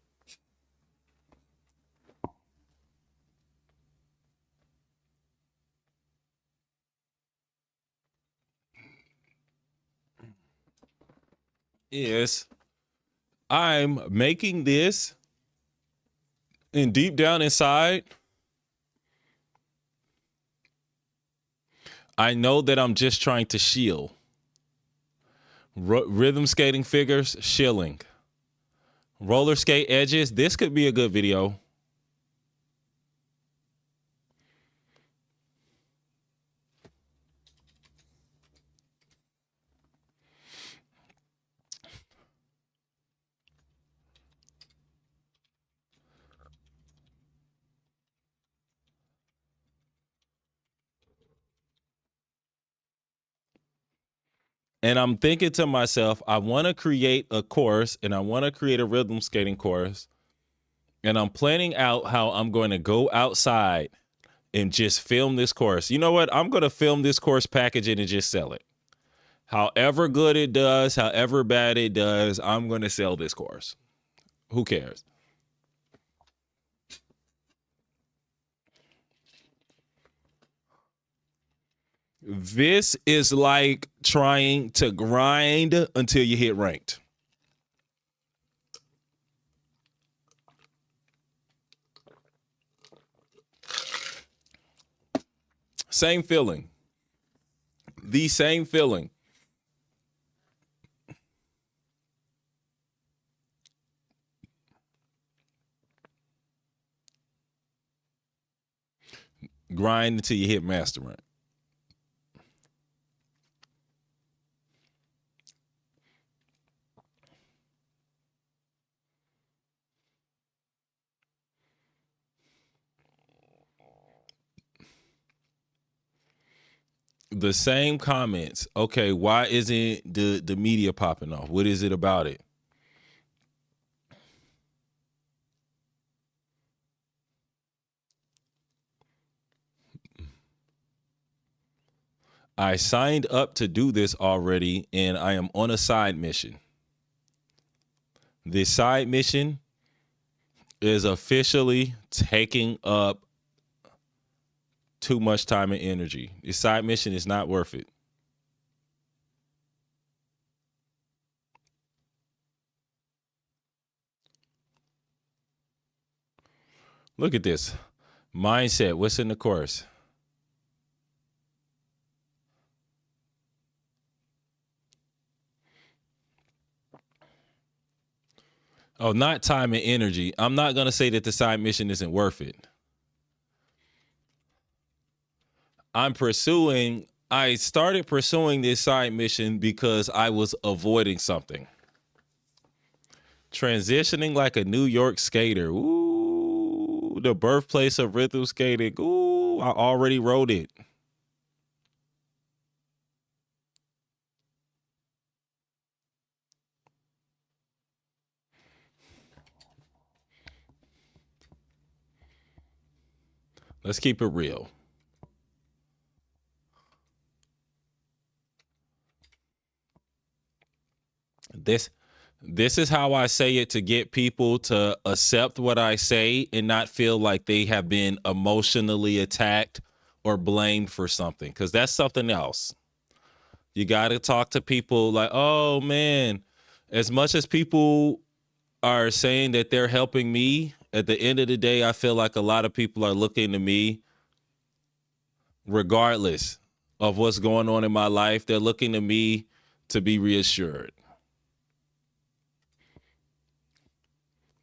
is I'm making this, and deep down inside, I know that I'm just trying to shield. Rhythm skating figures, shilling. Roller skate edges, this could be a good video. And I'm thinking to myself, I want to create a course and I want to create a rhythm skating course. And I'm planning out how I'm going to go outside and just film this course. You know what? I'm going to film this course, package it, and just sell it. However good it does, however bad it does, I'm going to sell this course. Who cares? This is like trying to grind until you hit ranked. Same feeling. The same feeling. Grind until you hit master rank. The same comments. Okay, why isn't the media popping off? What is it about it? I signed up to do this already, and I am on a side mission. This side mission is officially taking up too much time and energy. This side mission is not worth it. Look at this mindset. What's in the course? Oh, not time and energy. I'm not going to say that the side mission isn't worth it. I started pursuing this side mission because I was avoiding something. Transitioning like a New York skater. Ooh, the birthplace of rhythm skating. Ooh, I already wrote it. Let's keep it real. This this is how I say it to get people to accept what I say and not feel like they have been emotionally attacked or blamed for something, because that's something else. You got to talk to people like, oh man, as much as people are saying that they're helping me, at the end of the day, I feel like a lot of people are looking to me, regardless of what's going on in my life. They're looking to me to be reassured.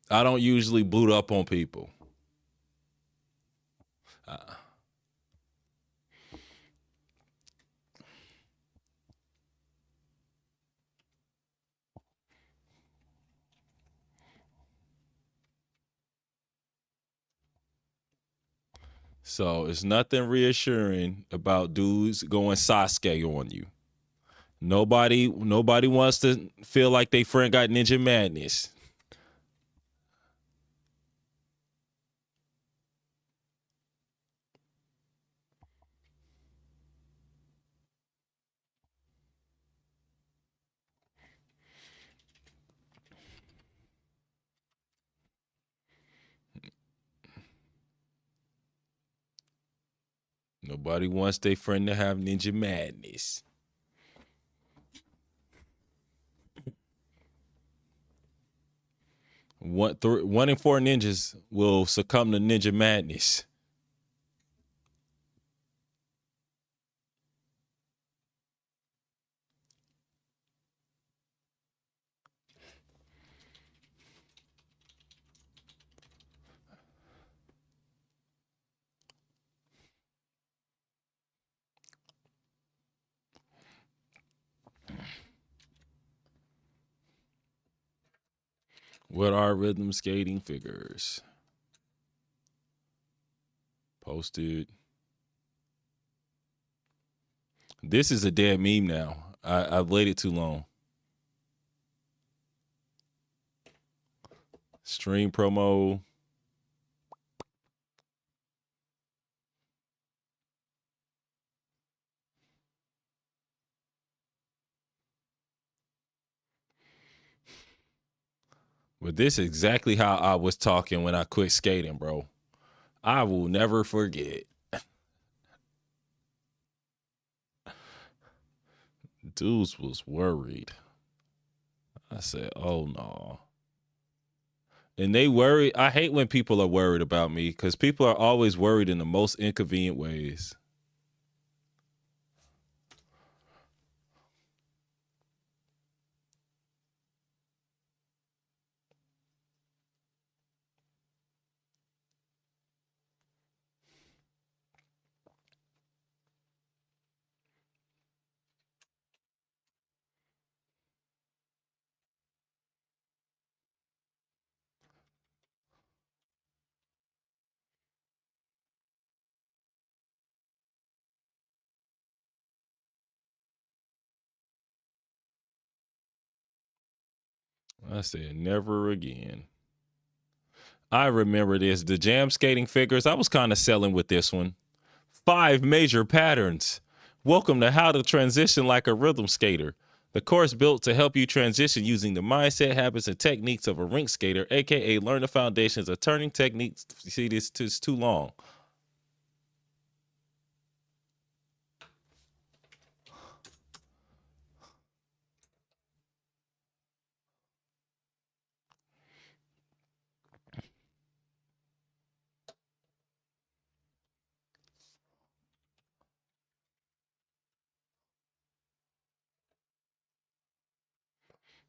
I don't usually boot up on people. So it's nothing reassuring about dudes going Sasuke on you. Nobody wants to feel like they friend got ninja madness. Nobody wants their friend to have ninja madness. One in 4 ninjas will succumb to ninja madness. What are rhythm skating figures? Posted. This is a dead meme now. I've waited too long. Stream promo. But this is exactly how I was talking when I quit skating, bro. I will never forget. Dudes was worried. I said, oh no. And they worry. I hate when people are worried about me because people are always worried in the most inconvenient ways. I said, never again. I remember this. The jam skating figures, I was kind of selling with this one. 5 major patterns. Welcome to How to Transition Like a Rhythm Skater. The course built to help you transition using the mindset, habits, and techniques of a rink skater, aka learn the foundations of turning techniques. See, this is too long.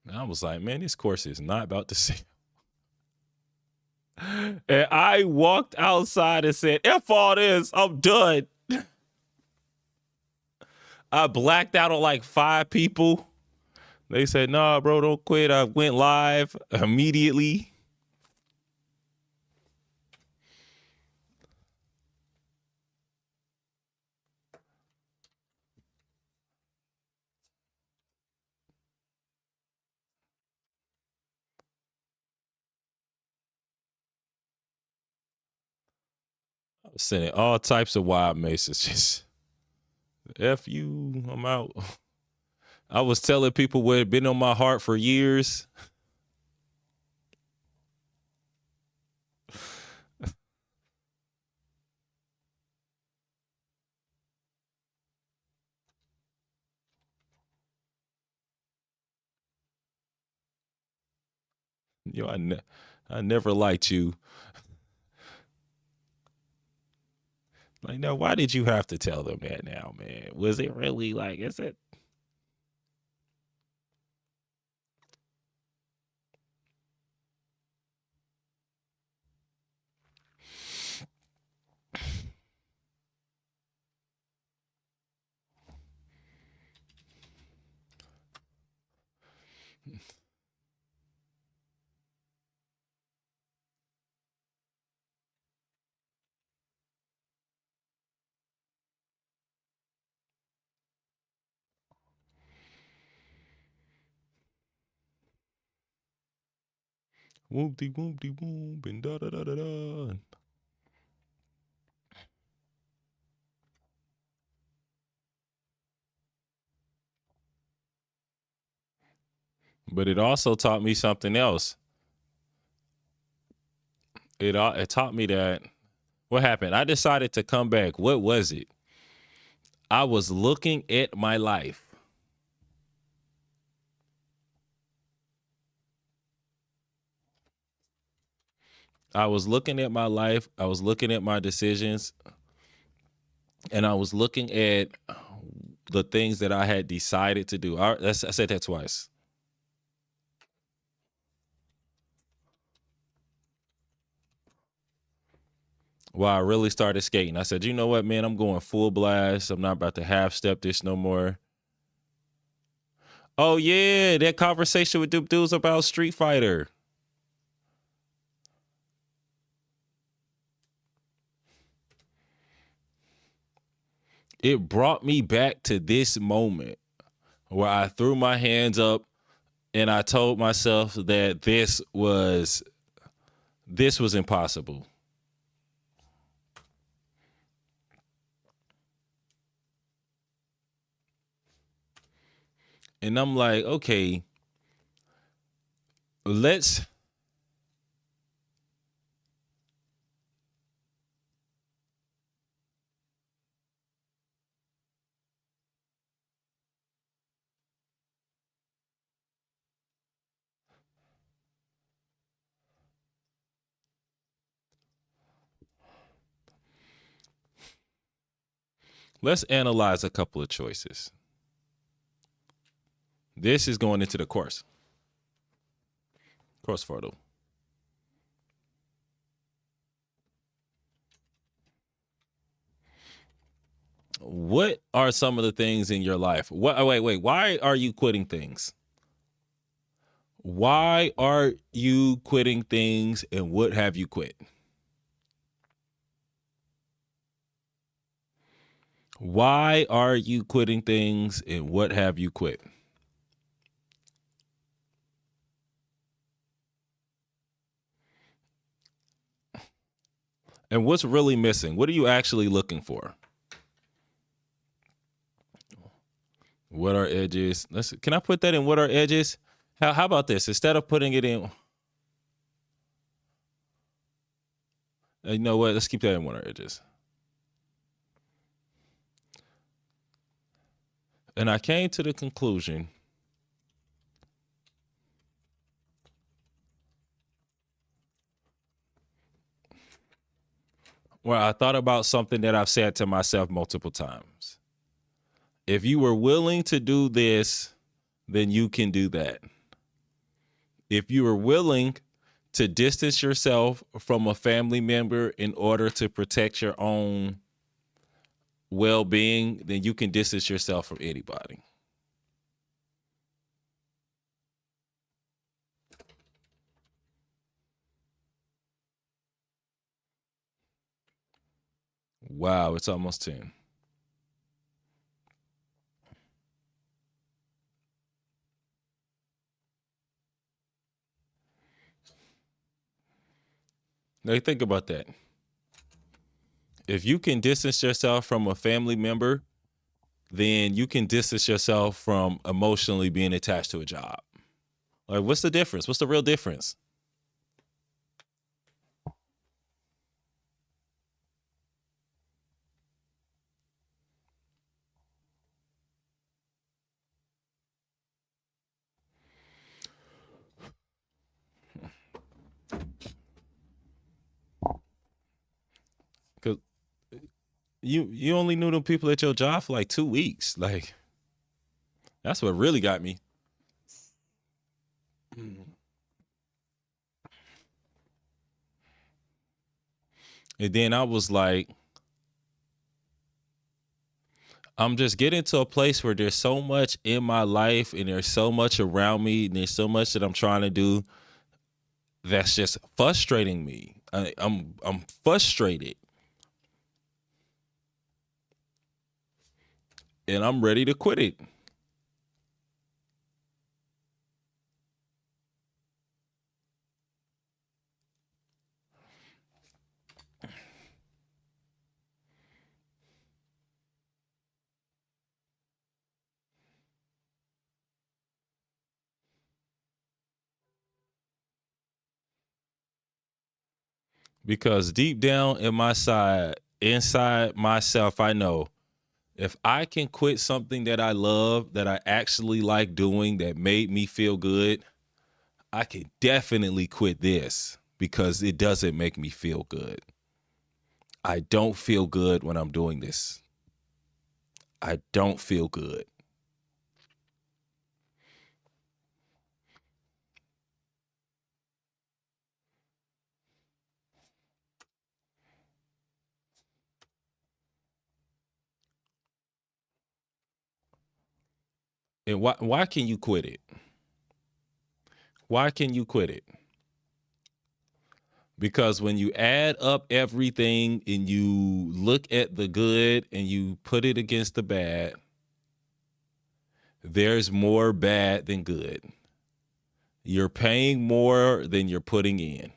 I was like, man, this course is not about to see. And I walked outside and said, F all this, I'm done. I blacked out on like 5 people. They said, nah, bro, don't quit. I went live immediately. I was sending all types of wild messages. F you, I'm out. I was telling people what had been on my heart for years. Yo, I never liked you. Like, now, why did you have to tell them that now, man? Was it really like, is it? Whoop-de whoop-de whoop and da-da-da-da-da. But it also taught me something else. It taught me that what happened? I decided to come back. What was it? I was looking at my life. I was looking at my life. I was looking at my decisions. And I was looking at the things that I had decided to do. I said that twice. Well, I really started skating. I said, you know what, man, I'm going full blast. I'm not about to half step this no more. Oh yeah, that conversation with Duke Dudes about Street Fighter. It brought me back to this moment where I threw my hands up and I told myself that this was impossible. And I'm like, okay, let's let's analyze a couple of choices. This is going into the course photo. What are some of the things in your life? What? Wait. Why are you quitting things? Why are you quitting things, and what have you quit? Why are you quitting things, and what have you quit? And what's really missing? What are you actually looking for? What are edges? Can I put that in what are edges? How about this? Instead of putting it in, you know what? Let's keep that in what are edges. And I came to the conclusion where I thought about something that I've said to myself multiple times. If you were willing to do this, then you can do that. If you are willing to distance yourself from a family member in order to protect your own well-being, then you can distance yourself from anybody. Wow, it's almost 10. Now think about that. If you can distance yourself from a family member, then you can distance yourself from emotionally being attached to a job. Like, what's the difference? What's the real difference? Because you only knew them people at your job for like 2 weeks. Like, that's what really got me. And then I was like, I'm just getting to a place where there's so much in my life and there's so much around me and there's so much that I'm trying to do that's just frustrating me. I'm frustrated and I'm ready to quit it. Because deep down in my side, inside myself, I know If I can quit something that I love, that I actually like doing, that made me feel good, I can definitely quit this because it doesn't make me feel good. I don't feel good when I'm doing this. I don't feel good. And why can you quit it? Why can you quit it? Because when you add up everything and you look at the good and you put it against the bad, there's more bad than good. You're paying more than you're putting in.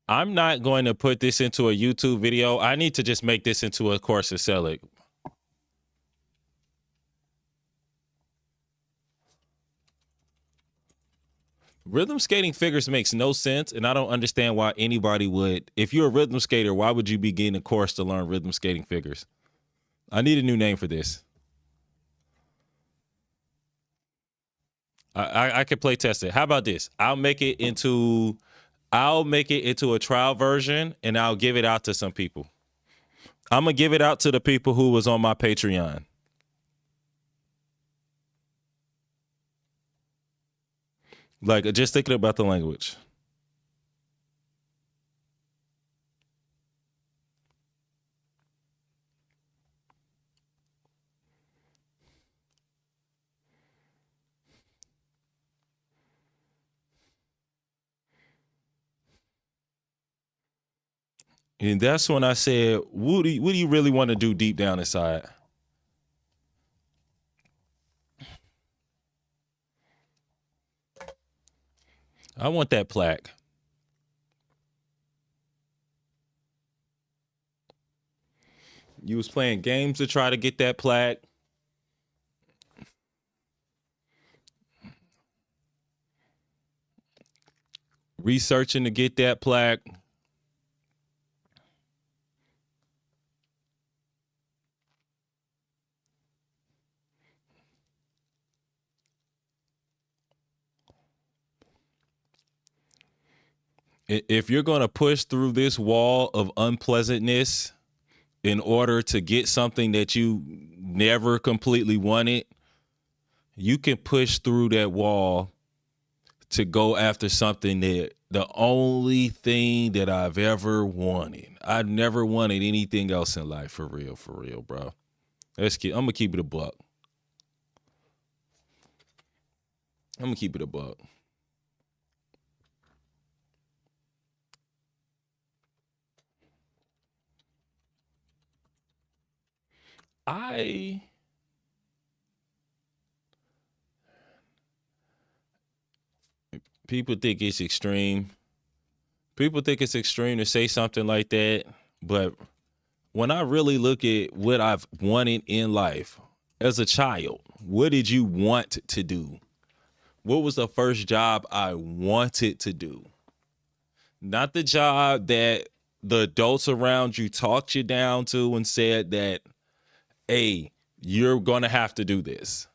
I'm not going to put this into a YouTube video. I need to just make this into a course and sell it. Rhythm skating figures makes no sense, and I don't understand why anybody would. If you're a rhythm skater, why would you be getting a course to learn rhythm skating figures? I need a new name for this. I could play test it. How about this? I'll make it into a trial version, and I'll give it out to some people. I'm gonna give it out to the people who was on my Patreon. Like, just thinking about the language. And that's when I said, what do you really want to do deep down inside? I want that plaque. You was playing games to try to get that plaque. Researching to get that plaque. If you're going to push through this wall of unpleasantness in order to get something that you never completely wanted, you can push through that wall to go after something that the only thing that I've ever wanted. I never wanted anything else in life, for real, bro. I'm gonna keep it a buck. I'm gonna keep it a buck. People think it's extreme. People think it's extreme to say something like that, but when I really look at what I've wanted in life as a child, what did you want to do? What was the first job I wanted to do? Not the job that the adults around you talked you down to and said that, hey, you're going to have to do this.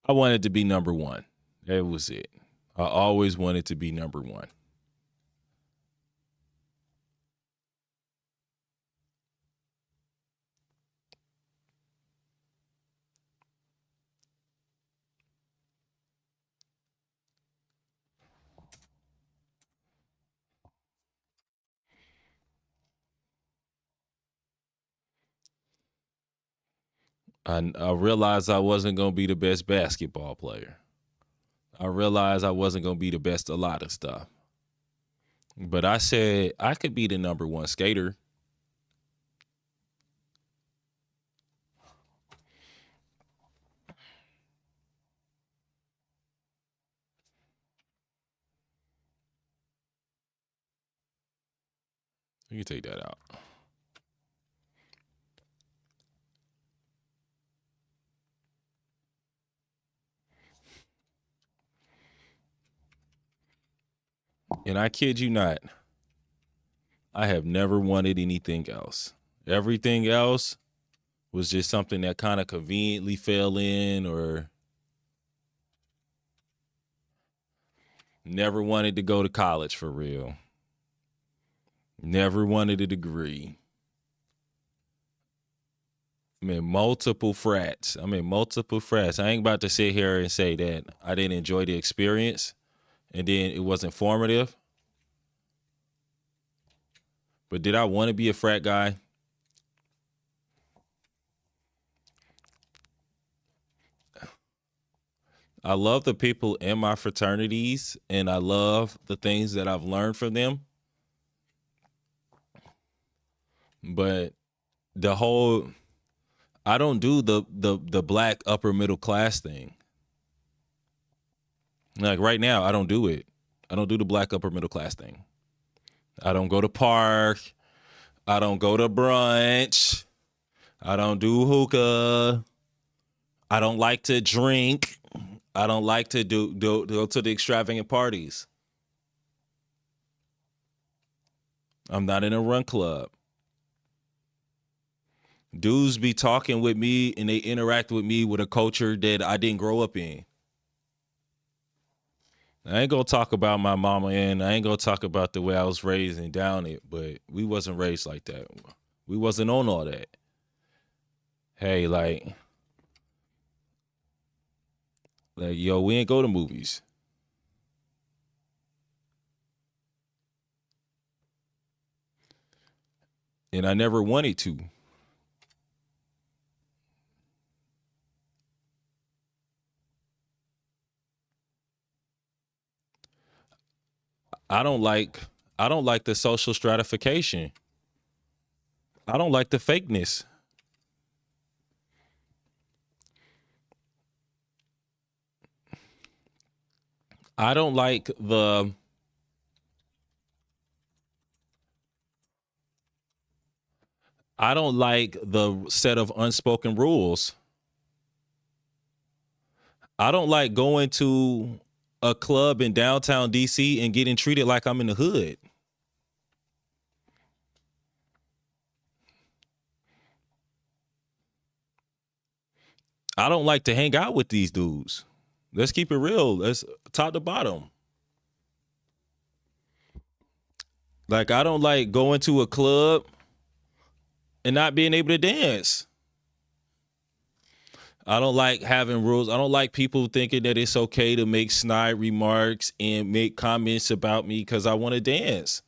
I wanted to be number one. That was it. I always wanted to be number one. I realized I wasn't going to be the best basketball player. I realized I wasn't going to be the best at a lot of stuff. But I said I could be the number one skater. You can take that out. And I kid you not, I have never wanted anything else. Everything else was just something that kind of conveniently fell in, or never wanted to go to college for real. Never wanted a degree. I'm in multiple frats. I ain't about to sit here and say that I didn't enjoy the experience and then it wasn't formative. But did I want to be a frat guy? I love the people in my fraternities and I love the things that I've learned from them. But the whole, I don't do the black upper middle class thing. Like right now, I don't do it. I don't do the black upper middle class thing. I don't go to park. I don't go to brunch. I don't do hookah. I don't like to drink. I don't like to go to the extravagant parties. I'm not in a run club. Dudes be talking with me and they interact with me with a culture that I didn't grow up in. I ain't gonna talk about my mama and I ain't gonna talk about the way I was raised and down it, but we wasn't raised like that. We wasn't on all that. Hey, like yo, we ain't go to movies. And I never wanted to. I don't like the social stratification. I don't like the fakeness. I don't like the set of unspoken rules. I don't like going to a club in downtown DC and getting treated like I'm in the hood. I don't like to hang out with these dudes. Let's keep it real. Let's top to bottom. Like I don't like going to a club and not being able to dance. I don't like having rules. I don't like people thinking that it's okay to make snide remarks and make comments about me because I want to dance.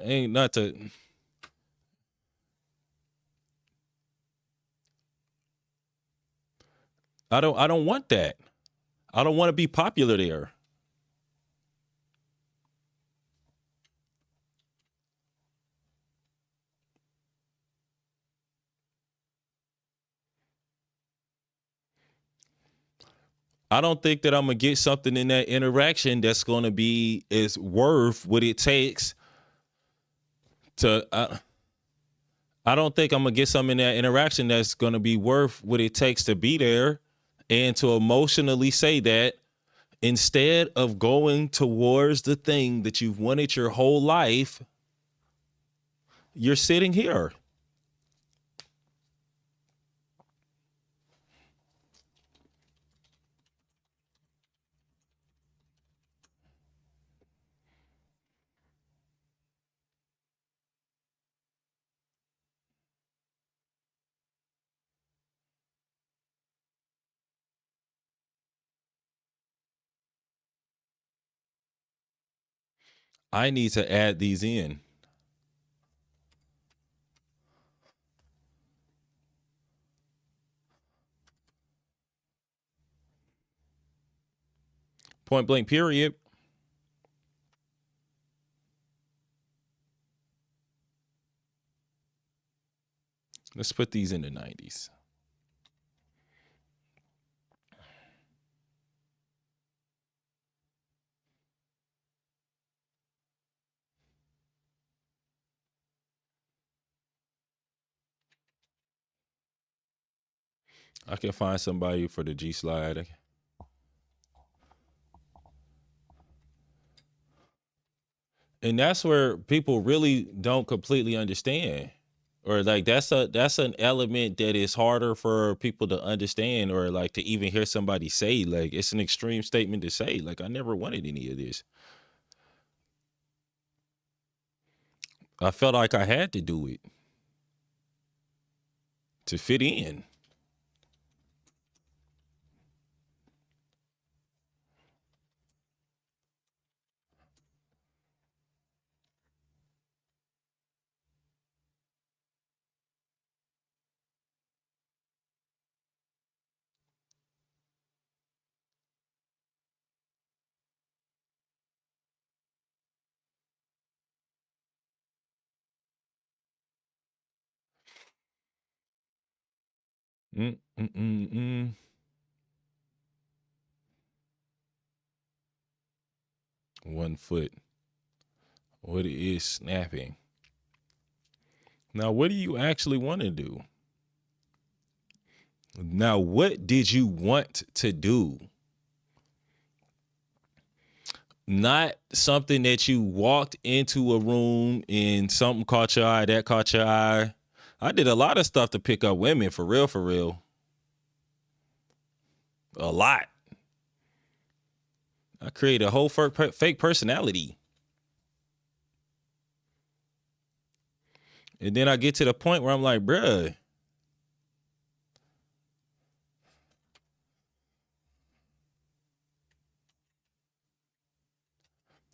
Ain't not to. I don't want that. I don't want to be popular there. I don't think that I'm gonna get something in that interaction that's gonna be is worth what it takes to. I don't think I'm gonna get something in that interaction that's gonna be worth what it takes to be there, and to emotionally say that instead of going towards the thing that you've wanted your whole life, you're sitting here. I need to add these in. Point blank, period. Let's put these in the 90s. I can find somebody for the G slide. And that's where people really don't completely understand. Or like that's an element that is harder for people to understand or like to even hear somebody say. Like it's an extreme statement to say. Like I never wanted any of this. I felt like I had to do it to fit in. Mm, mm, mm, mm. 1 foot. What is snapping? Now, what do you actually want to do? Now, what did you want to do? Not something that you walked into a room and something caught your eye, that caught your eye. I did a lot of stuff to pick up women, for real, for real. A lot. I created a whole fake personality. And then I get to the point where I'm like, bruh,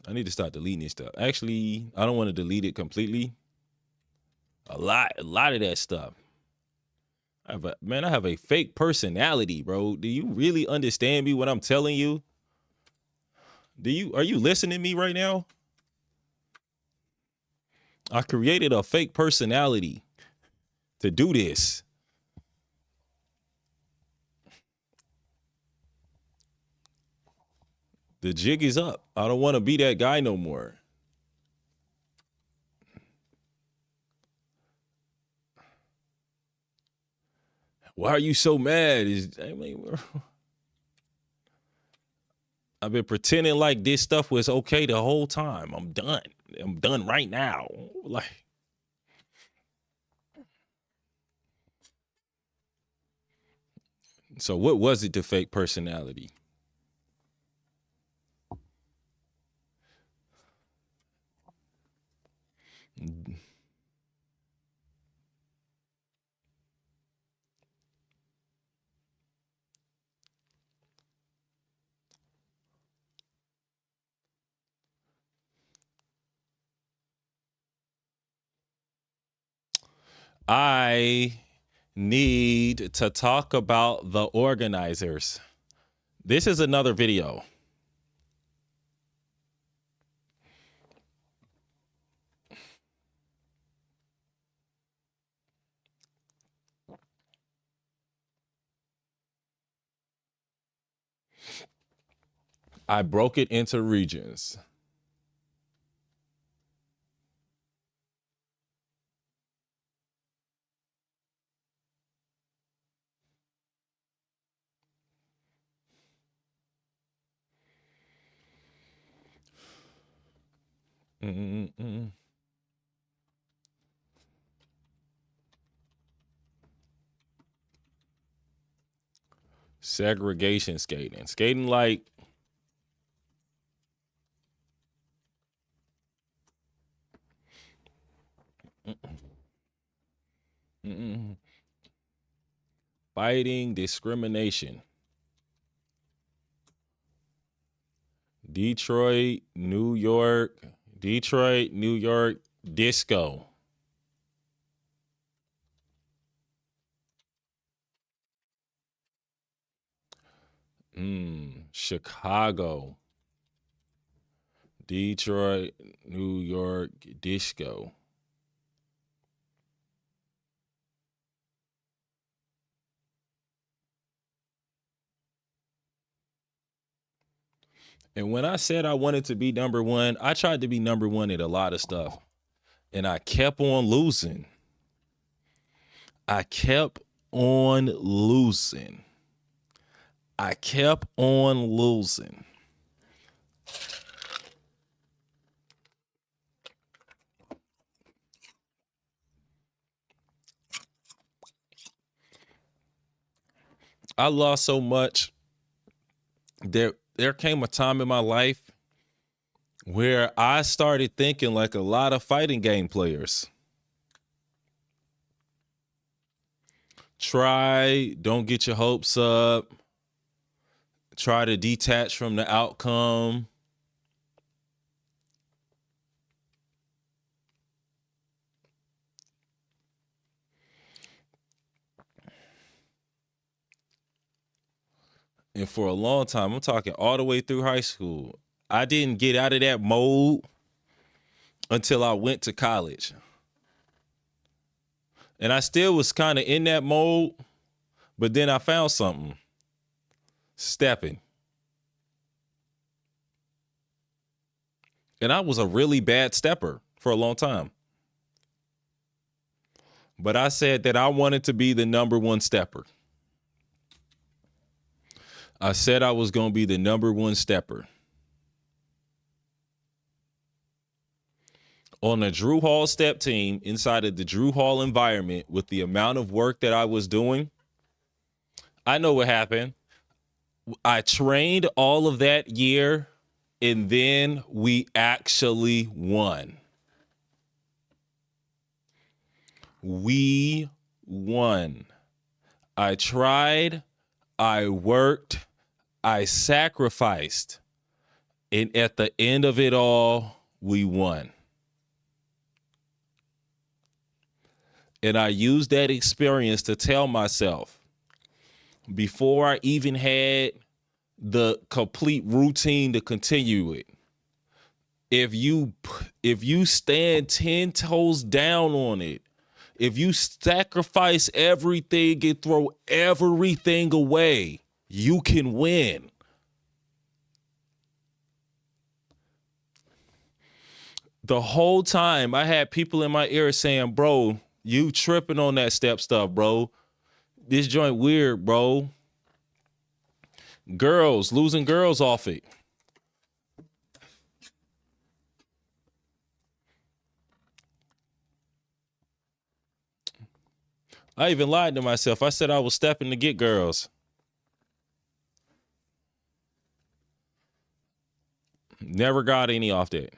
I need to start deleting this stuff. Actually, I don't want to delete it completely. A lot of that stuff. I have a fake personality, bro. Do you really understand me when I'm telling you? Are you listening to me right now? I created a fake personality to do this. The jig is up. I don't want to be that guy no more. Why are you so mad? I've been pretending like this stuff was okay the whole time. I'm done. I'm done right now. Like, so what was it, the fake personality? I need to talk about the organizers. This is another video. I broke it into regions. Mm-mm-mm. Segregation skating. Skating like mm-mm. Fighting discrimination. Detroit, New York, disco. Chicago, Detroit, New York, disco. And when I said I wanted to be number one, I tried to be number one at a lot of stuff. And I kept on losing. I kept on losing. I kept on losing. I lost so much. There came a time in my life where I started thinking like a lot of fighting game players. Don't get your hopes up. Try to detach from the outcome. And for a long time, I'm talking all the way through high school, I didn't get out of that mode until I went to college. And I still was kind of in that mode, but then I found something. Stepping. And I was a really bad stepper for a long time. But I said that I wanted to be the number one stepper. I said I was going to be the number one stepper. On the Drew Hall step team, inside of the Drew Hall environment, with the amount of work that I was doing, I know what happened. I trained all of that year, and then we actually won. We won. I tried, I worked, I sacrificed, and at the end of it all, we won. And I used that experience to tell myself, before I even had the complete routine to continue it, if you stand 10 toes down on it, if you sacrifice everything and throw everything away, you can win. The whole time I had people in my ear saying, bro, you tripping on that step stuff, bro. This joint weird, bro. Losing girls off it. I even lied to myself. I said I was stepping to get girls. Never got any off that.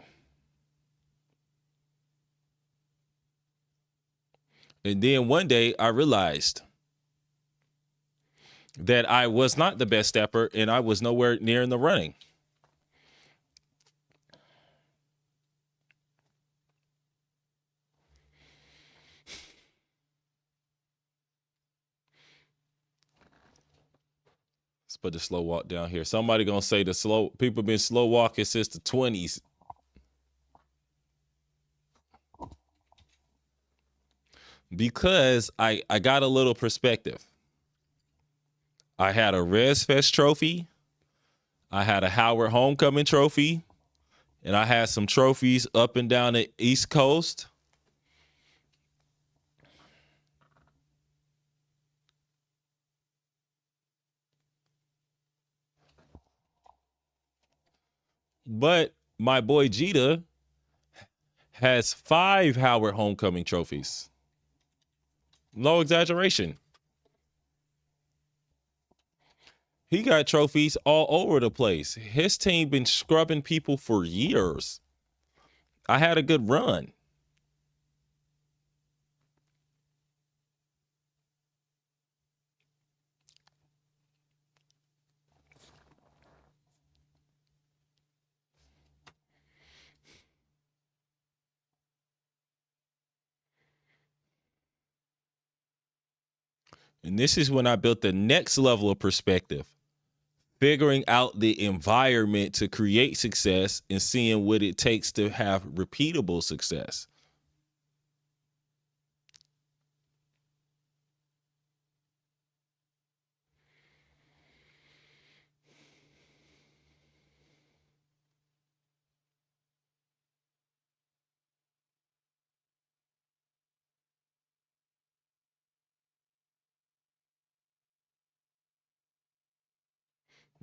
And then one day I realized that I was not the best stepper and I was nowhere near in the running. Let's put the slow walk down here. Somebody gonna say people been slow walking since the 20s. Because I got a little perspective. I had a Res Fest trophy. I had a Howard Homecoming trophy. And I had some trophies up and down the East Coast. But my boy Jeter has 5 Howard Homecoming trophies. No exaggeration. He got trophies all over the place. His team been scrubbing people for years. I had a good run. And this is when I built the next level of perspective, figuring out the environment to create success and seeing what it takes to have repeatable success.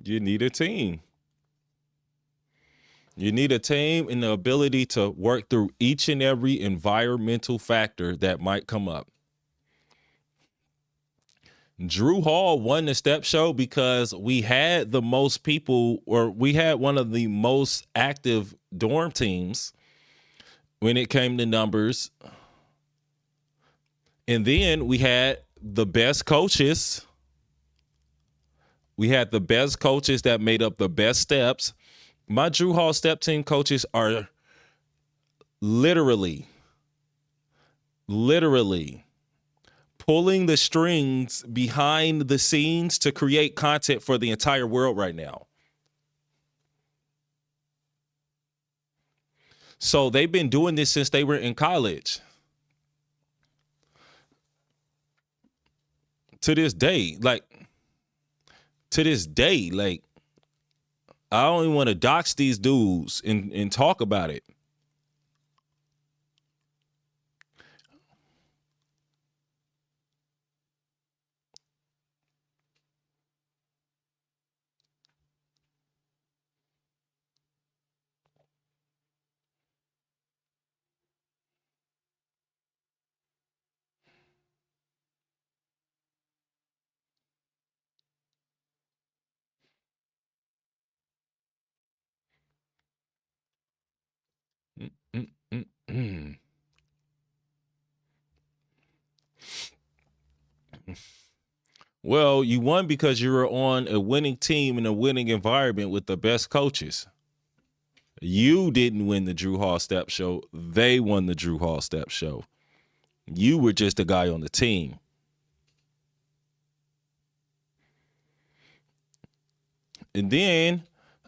You need a team. You need a team and the ability to work through each and every environmental factor that might come up. Drew Hall won the step show because we had the most people, or we had one of the most active dorm teams when it came to numbers. And then we had the best coaches. We had the best coaches that made up the best steps. My Drew Hall step team coaches are literally pulling the strings behind the scenes to create content for the entire world right now. So they've been doing this since they were in college. To this day, I don't even want to dox these dudes and talk about it. Well, you won because you were on a winning team in a winning environment with the best coaches. You didn't win the Drew Hall Step Show. They won the Drew Hall Step Show. You were just a guy on the team. And then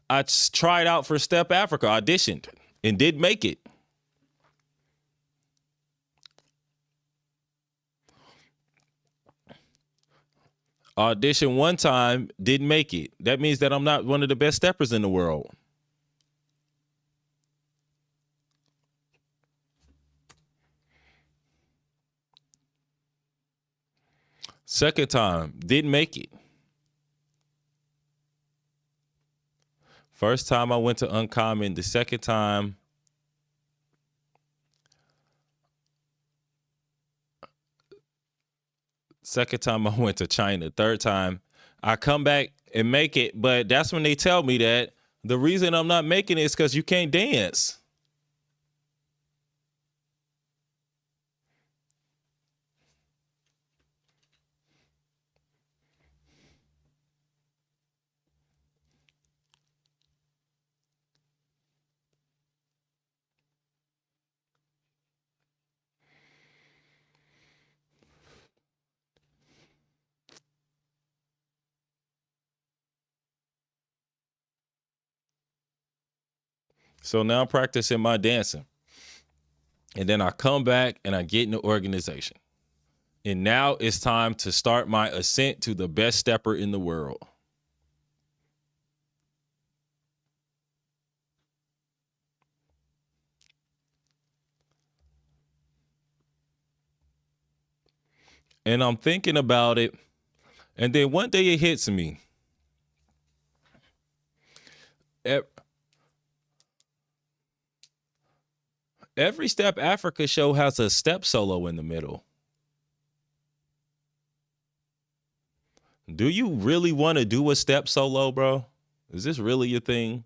I tried out for Step Africa, auditioned, and did make it. Auditioned one time, didn't make it. That means that I'm not one of the best steppers in the world. Second time, didn't make it. First time I went to Uncommon. The second time, I went to China. Third time, I come back and make it. But that's when they tell me that the reason I'm not making it is because you can't dance. So now I'm practicing my dancing. And then I come back and I get in the organization. And now it's time to start my ascent to the best stepper in the world. And I'm thinking about it. And then one day it hits me. Every Step Africa show has a step solo in the middle. Do you really want to do a step solo, bro? Is this really your thing?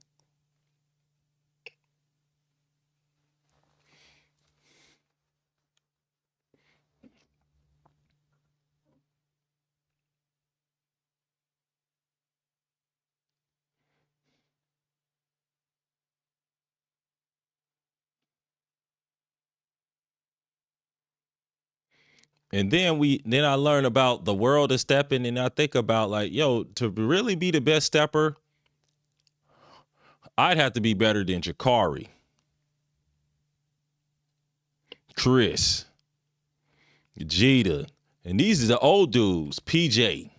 And then I learn about the world of stepping, and I think about like, yo, to really be the best stepper, I'd have to be better than Jakari, Chris, Jita, and these are the old dudes, PJ.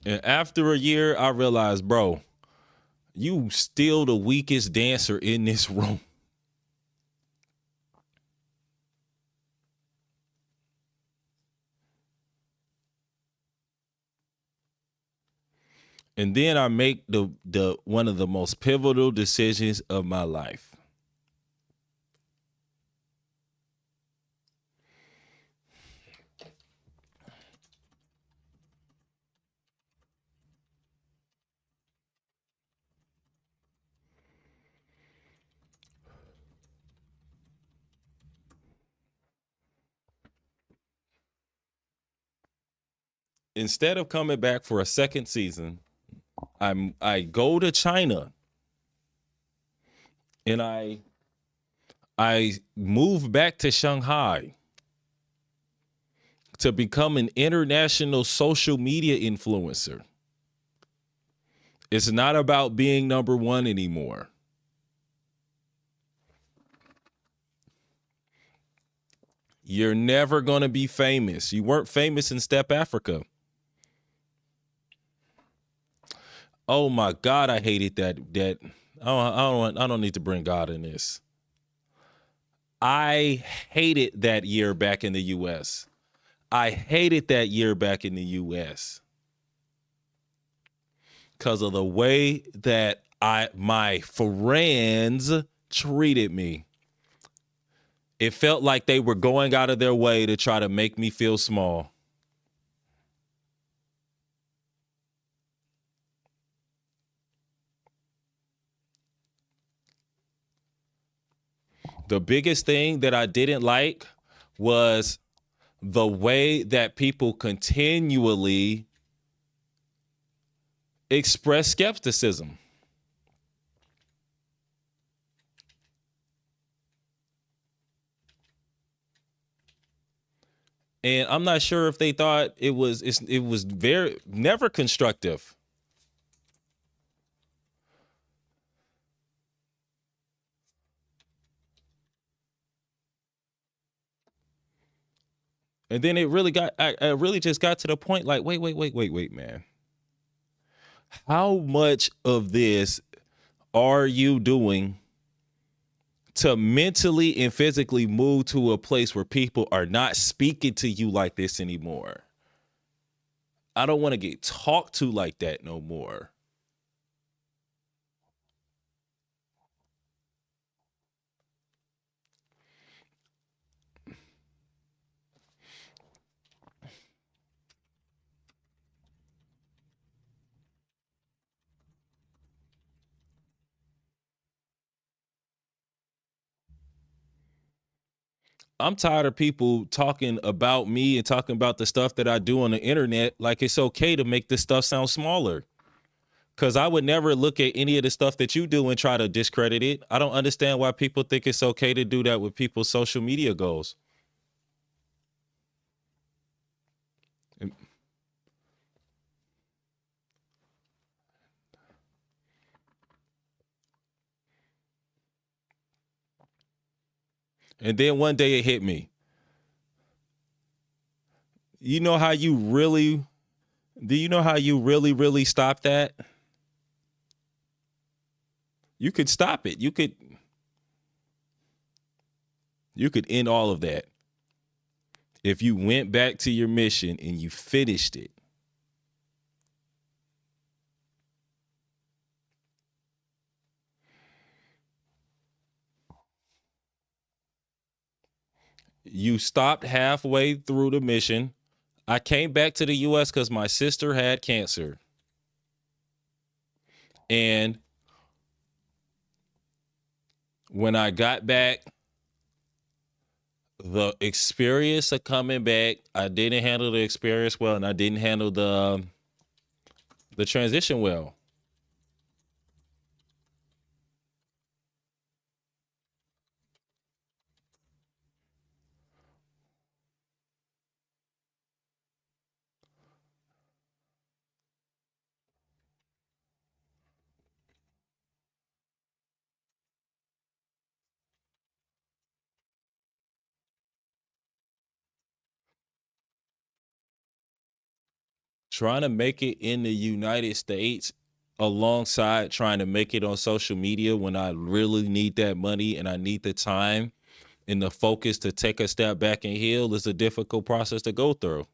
And after a year, I realized, bro, you still the weakest dancer in this room. And then I make the one of the most pivotal decisions of my life. Instead of coming back for a second season, I go to China and I move back to Shanghai to become an international social media influencer. It's not about being number one anymore. You're never going to be famous. You weren't famous in Step Africa. Oh my God, I hated that. I don't need to bring God in this. I hated that year back in the U.S. I hated that year back in the U.S. because of the way that my friends treated me. It felt like they were going out of their way to try to make me feel small. The biggest thing that I didn't like was the way that people continually express skepticism. And I'm not sure if they thought it was very never constructive. And then it really got I really just got to the point like, wait, man. How much of this are you doing to mentally and physically move to a place where people are not speaking to you like this anymore? I don't want to get talked to like that no more. I'm tired of people talking about me and talking about the stuff that I do on the internet like it's okay to make this stuff sound smaller. Because I would never look at any of the stuff that you do and try to discredit it. I don't understand why people think it's okay to do that with people's social media goals. And, and then one day it hit me. You know how you really, do you know how you really, really stop that? You could stop it. You could end all of that if you went back to your mission and you finished it. You stopped halfway through the mission. I came back to the US because my sister had cancer. And when I got back, the experience of coming back, I didn't handle the experience well, and I didn't handle the transition well. Trying to make it in the United States alongside trying to make it on social media when I really need that money and I need the time and the focus to take a step back and heal is a difficult process to go through.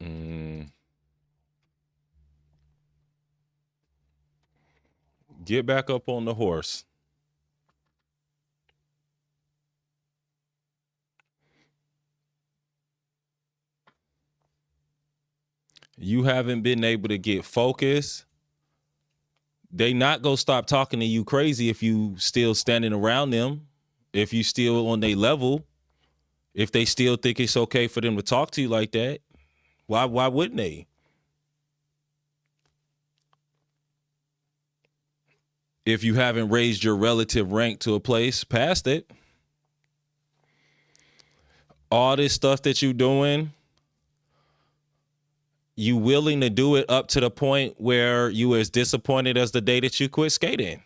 Mm. Get back up on the horse. You haven't been able to get focused. They not gonna stop talking to you crazy if you still standing around them, if you still on their level, if they still think it's okay for them to talk to you like that. Why wouldn't they? If you haven't raised your relative rank to a place past it, all this stuff that you doing, you willing to do it up to the point where you as disappointed as the day that you quit skating.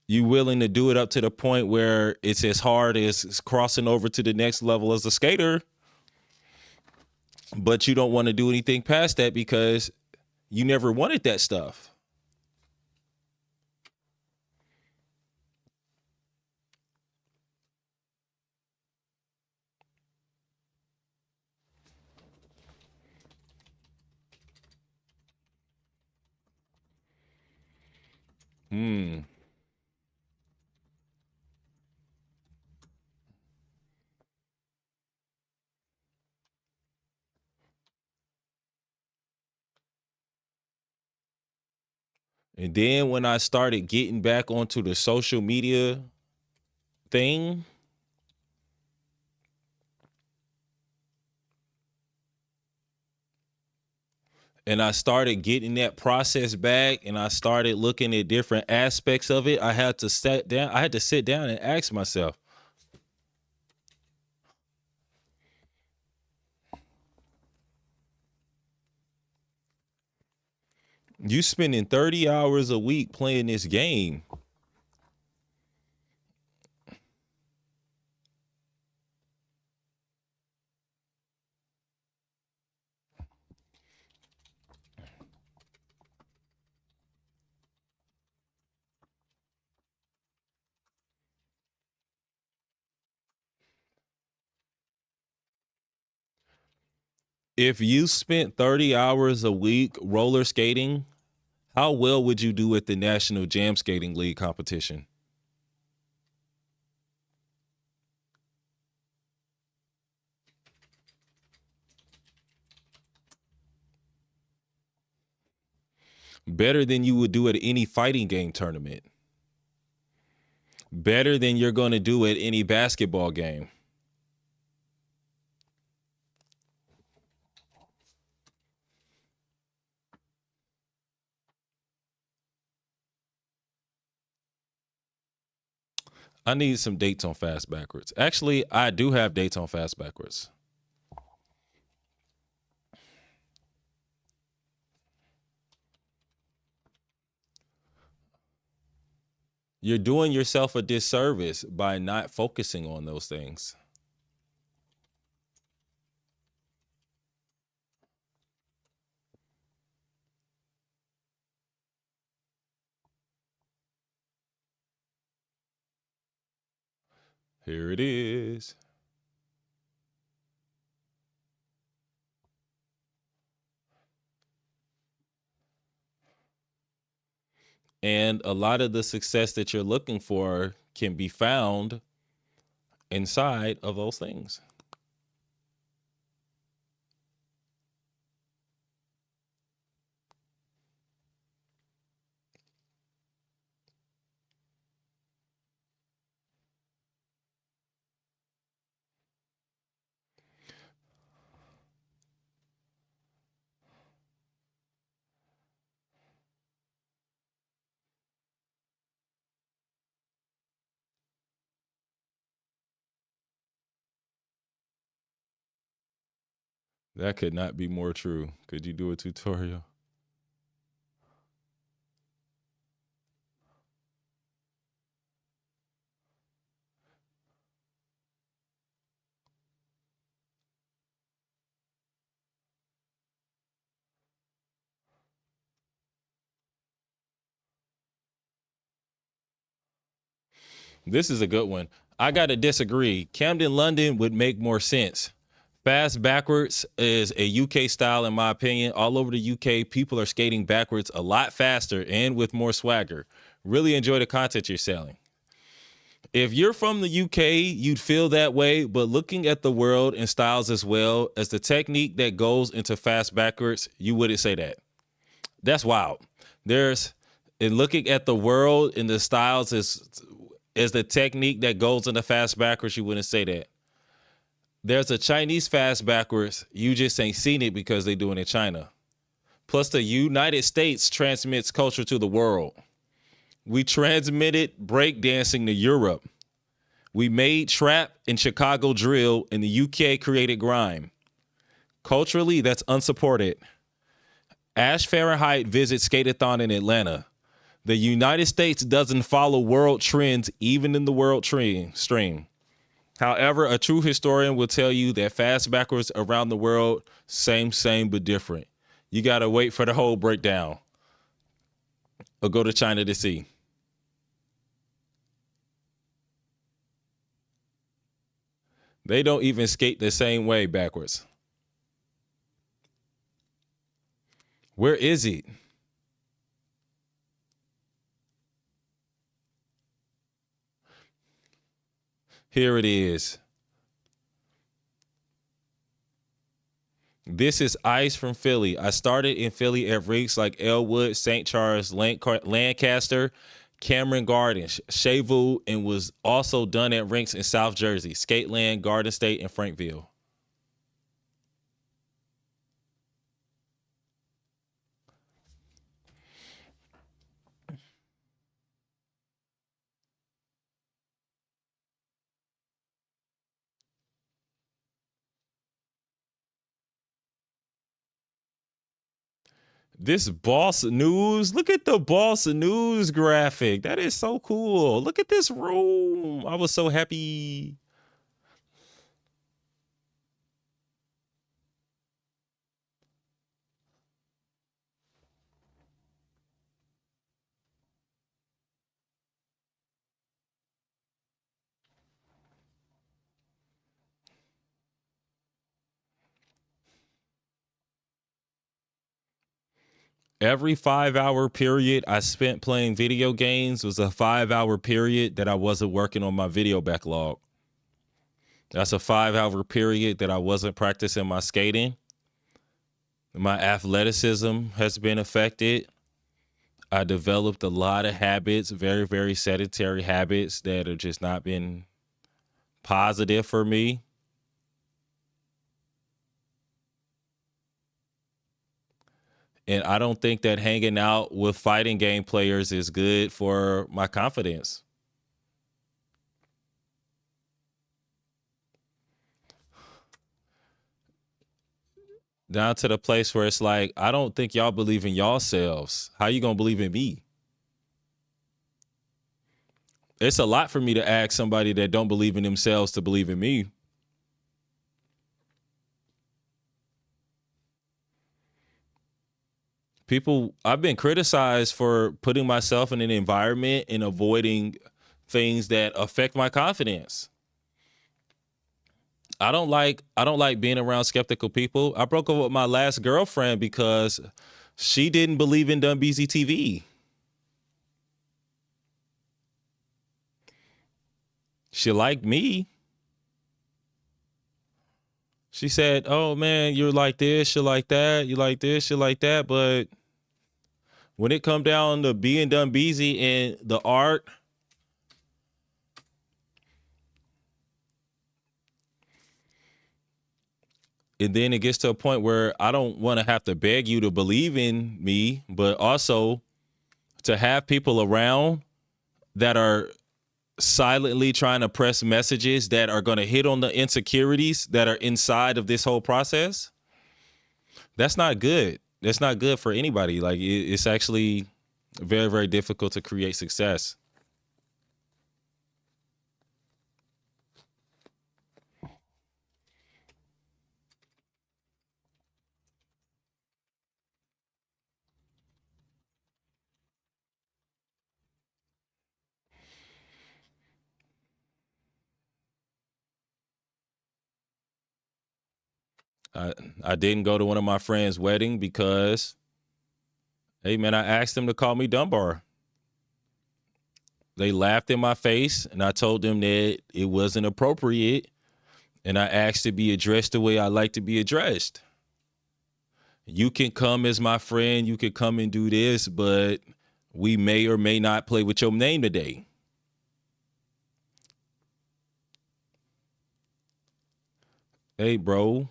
You willing to do it up to the point where it's as hard as crossing over to the next level as a skater, but you don't want to do anything past that because you never wanted that stuff. Hmm. And then when I started getting back onto the social media thing, and I started getting that process back and I started looking at different aspects of it, I had to sit down and ask myself, you spending 30 hours a week playing this game. If you spent 30 hours a week roller skating, how well would you do at the National Jam Skating League competition? Better than you would do at any fighting game tournament. Better than you're going to do at any basketball game. I need some dates on Fast Backwards. Actually, I do have dates on Fast Backwards. You're doing yourself a disservice by not focusing on those things. Here it is. And a lot of the success that you're looking for can be found inside of those things. That could not be more true. Could you do a tutorial? This is a good one. I got to disagree. Camden, London would make more sense. Fast backwards is a UK style, in my opinion. All over the UK, people are skating backwards a lot faster and with more swagger. Really enjoy the content you're selling. If you're from the UK, you'd feel that way, but looking at the world and styles as well as the technique that goes into fast backwards, you wouldn't say that. That's wild. There's in looking at the world and the styles as the technique that goes into fast backwards, you wouldn't say that. There's a Chinese fast backwards. You just ain't seen it because they do it in China. Plus, the United States transmits culture to the world. We transmitted breakdancing to Europe. We made trap and Chicago drill, and the UK created grime. Culturally, that's unsupported. Ash Fahrenheit visits Skateathon in Atlanta. The United States doesn't follow world trends, even in the world stream. However, a true historian will tell you that fast backwards around the world, same, but different. You got to wait for the whole breakdown or go to China to see. They don't even skate the same way backwards. Where is it? Here it is. This is Ice from Philly. I started in Philly at rinks like Elwood, St. Charles, Lancaster, Cameron Gardens, Chevu, and was also done at rinks in South Jersey, Skateland, Garden State, and Frankville. This Boss News, look at the Boss News graphic. That is so cool. Look at this room. I was so happy. Every 5 hour period I spent playing video games was a 5 hour period that I wasn't working on my video backlog. That's a 5 hour period that I wasn't practicing my skating. My athleticism has been affected. I developed a lot of habits, very sedentary habits that have just not been positive for me. And I don't think that hanging out with fighting game players is good for my confidence. Down to the place where it's like, I don't think y'all believe in yourselves. How you gonna believe in me? It's a lot for me to ask somebody that don't believe in themselves to believe in me. People, I've been criticized for putting myself in an environment and avoiding things that affect my confidence. I don't like being around skeptical people. I broke up with my last girlfriend because she didn't believe in Dumbeezy TV. She liked me. She said, "Oh man, you're like this, you're like that, you like this, you're like that." But when it come down to being Dumbeezy and the art, and then it gets to a point where I don't want to have to beg you to believe in me, but also to have people around that are silently trying to press messages that are going to hit on the insecurities that are inside of this whole process. That's not good. That's not good for anybody. Like it's actually very difficult to create success. I I didn't go to one of my friends' wedding because, hey man, I asked them to call me Dunbar. They laughed in my face, and I told them that it wasn't appropriate, and I asked to be addressed the way I like to be addressed. You can come as my friend, you can come and do this, but we may or may not play with your name today. Hey, bro.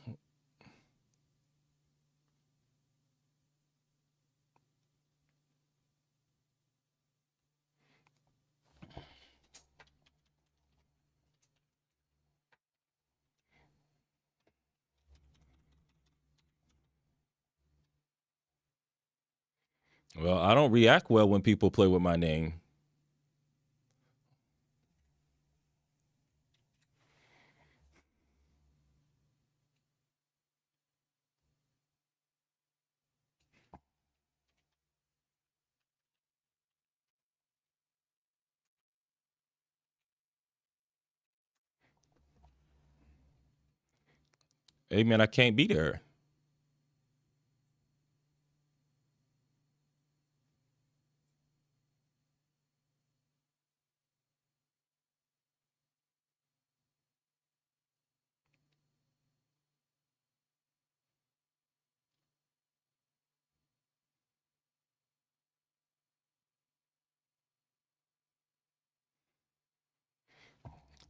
Well, I don't react well when people play with my name. Hey, man, I can't be there.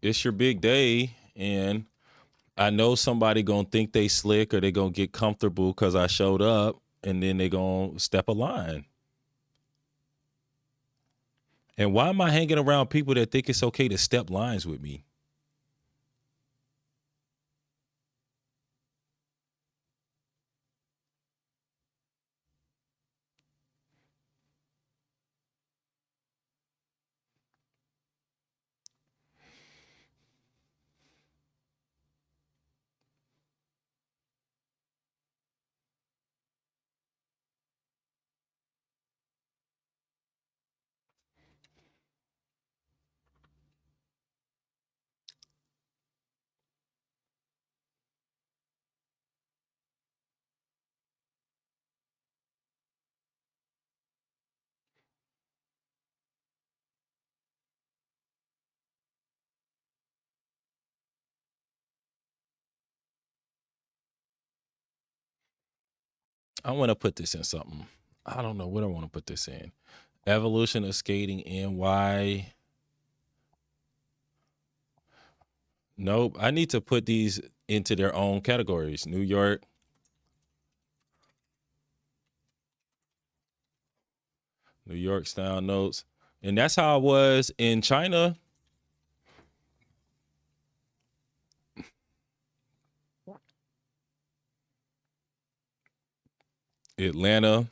It's your big day, and I know somebody gonna think they slick or they gonna get comfortable because I showed up, and then they gonna step a line. And why am I hanging around people that think it's okay to step lines with me? I want to put this in something. I don't know what I want to put this in. Evolution of skating and why. Nope. I need to put these into their own categories. New York style notes. And that's how I was in China, Atlanta.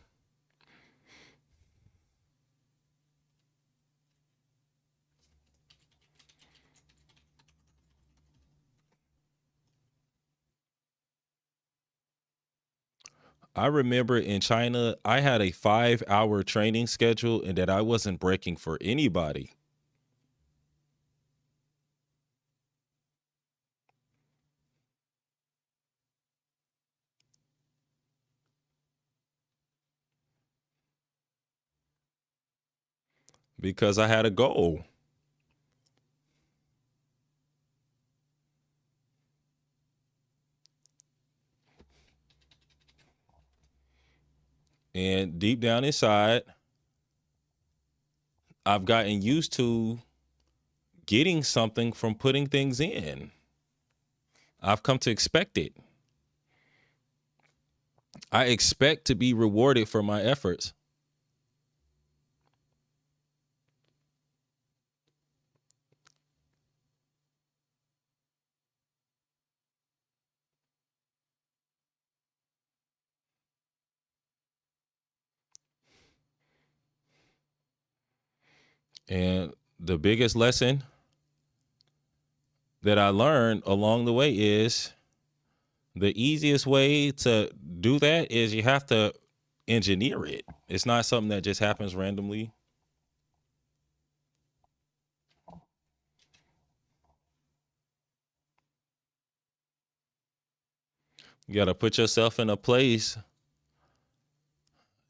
I remember in China, I had a 5 hour training schedule and that I wasn't breaking for anybody because I had a goal. And deep down inside, I've gotten used to getting something from putting things in. I've come to expect it. I expect to be rewarded for my efforts. And the biggest lesson that I learned along the way is the easiest way to do that is you have to engineer it. It's not something that just happens randomly. You got to put yourself in a place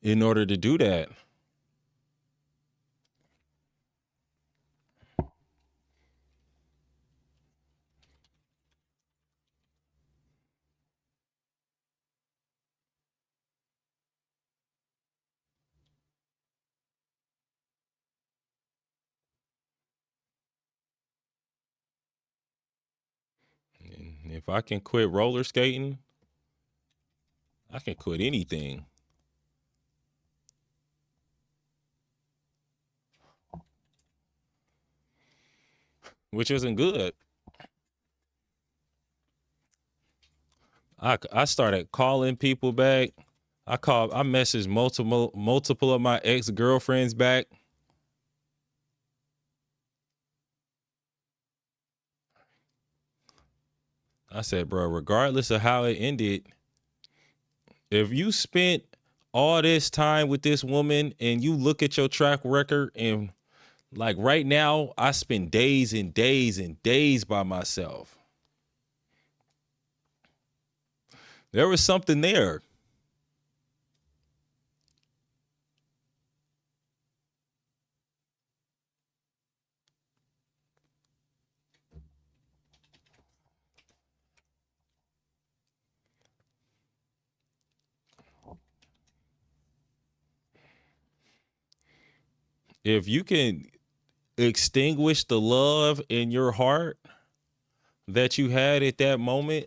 in order to do that. And if I can quit roller skating, I can quit anything, which isn't good. I started calling people back. I messaged multiple of my ex-girlfriends back. I said, bro, regardless of how it ended, if you spent all this time with this woman and you look at your track record, and like right now, I spend days and days and days by myself. There was something there. If you can extinguish the love in your heart that you had at that moment,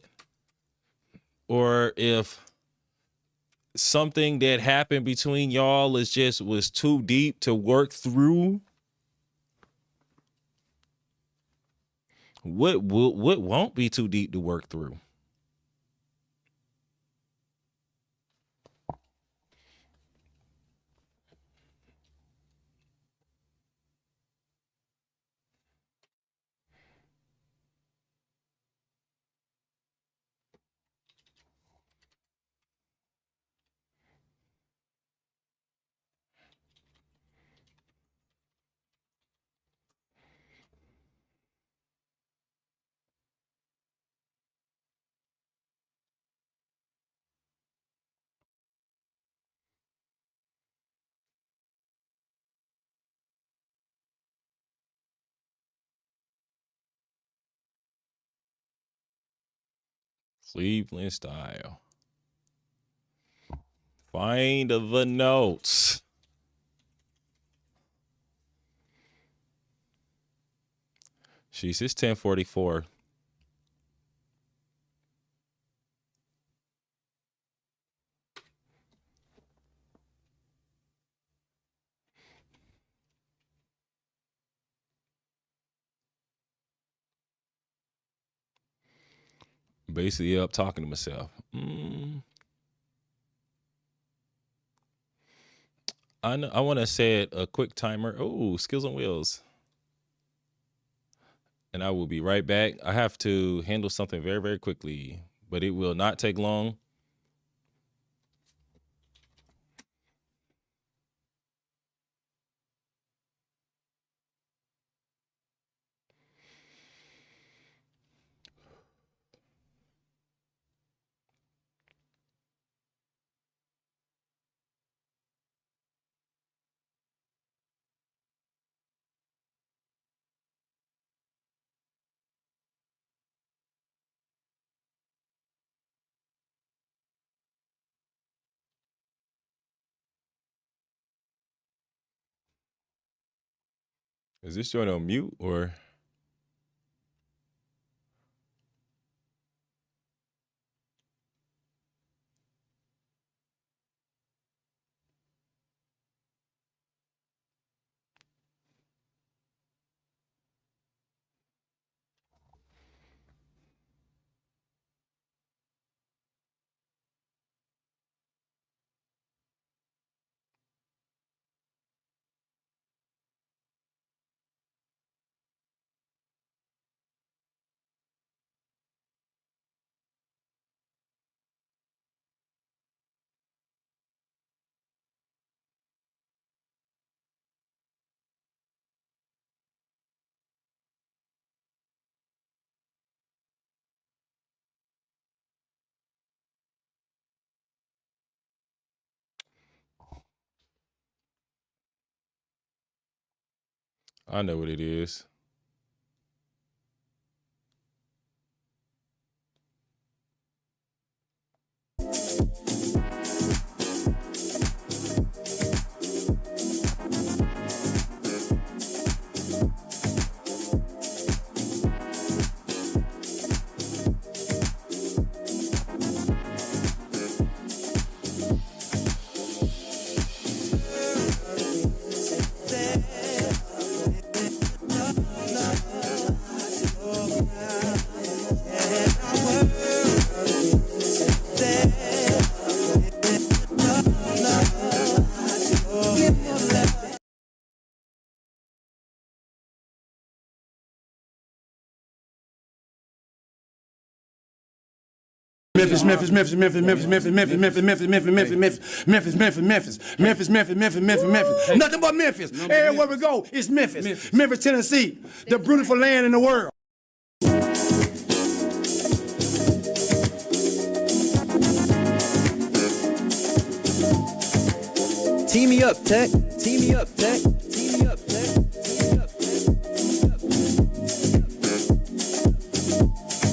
or if something that happened between y'all was too deep to work through, what won't be too deep to work through? Cleveland style. Find the notes. Jeez, it's 10:44. Basically up talking to myself. I want to set a quick timer. Oh, Skills on Wheels. And I will be right back. I have to handle something very, very quickly, but it will not take long. Is this joint on mute or? I know what it is. Memphis, Memphis, Memphis, Memphis, Memphis, Memphis, Memphis, Memphis, Memphis, Memphis, Memphis, Memphis, Memphis, Memphis, Memphis, Memphis, Memphis, Memphis, Memphis. Nothing but Memphis. Everywhere we go, it's Memphis. Memphis, Tennessee, the beautiful land in the world. Team me up, Tech. Team me up, Tech. Team me up, Tech. Team me up, Tech. Team me up, Tech.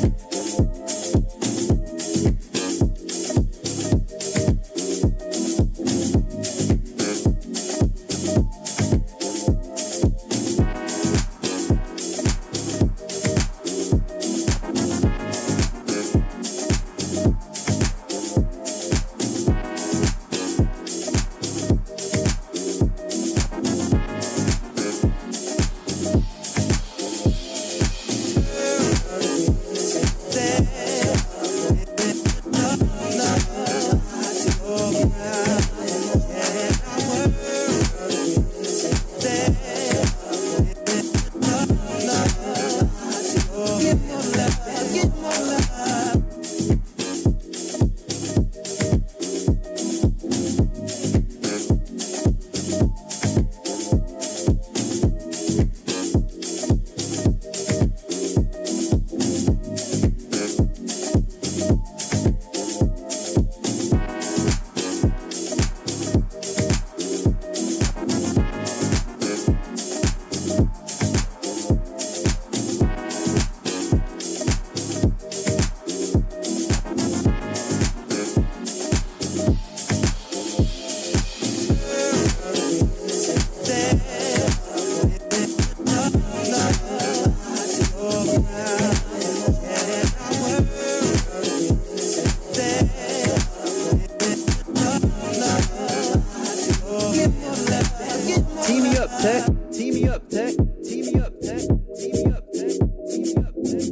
Team me up, Tech. Team me up, Tech. Team me up, Tech. Team me up, Tech. Team me up, Tech.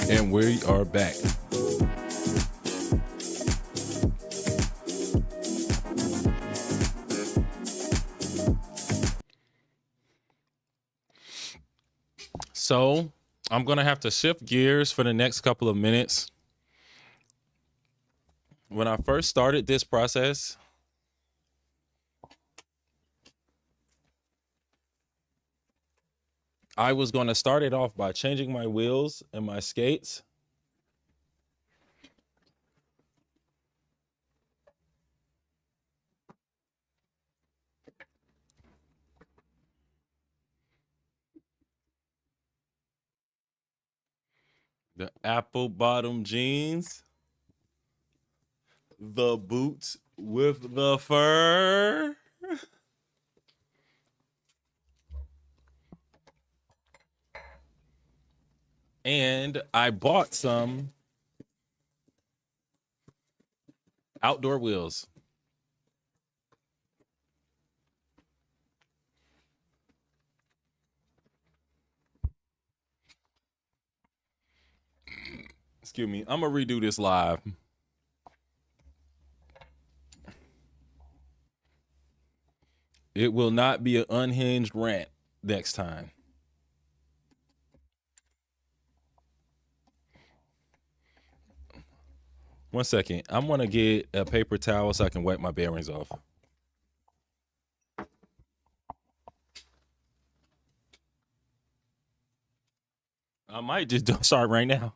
And we are back. So I'm going to have to shift gears for the next couple of minutes. When I first started this process, I was going to start it off by changing my wheels and my skates. The apple bottom jeans, the boots with the fur. And I bought some outdoor wheels. Excuse me. I'm going to redo this live. It will not be an unhinged rant next time. One second. I'm going to get a paper towel so I can wipe my bearings off. I might just start right now.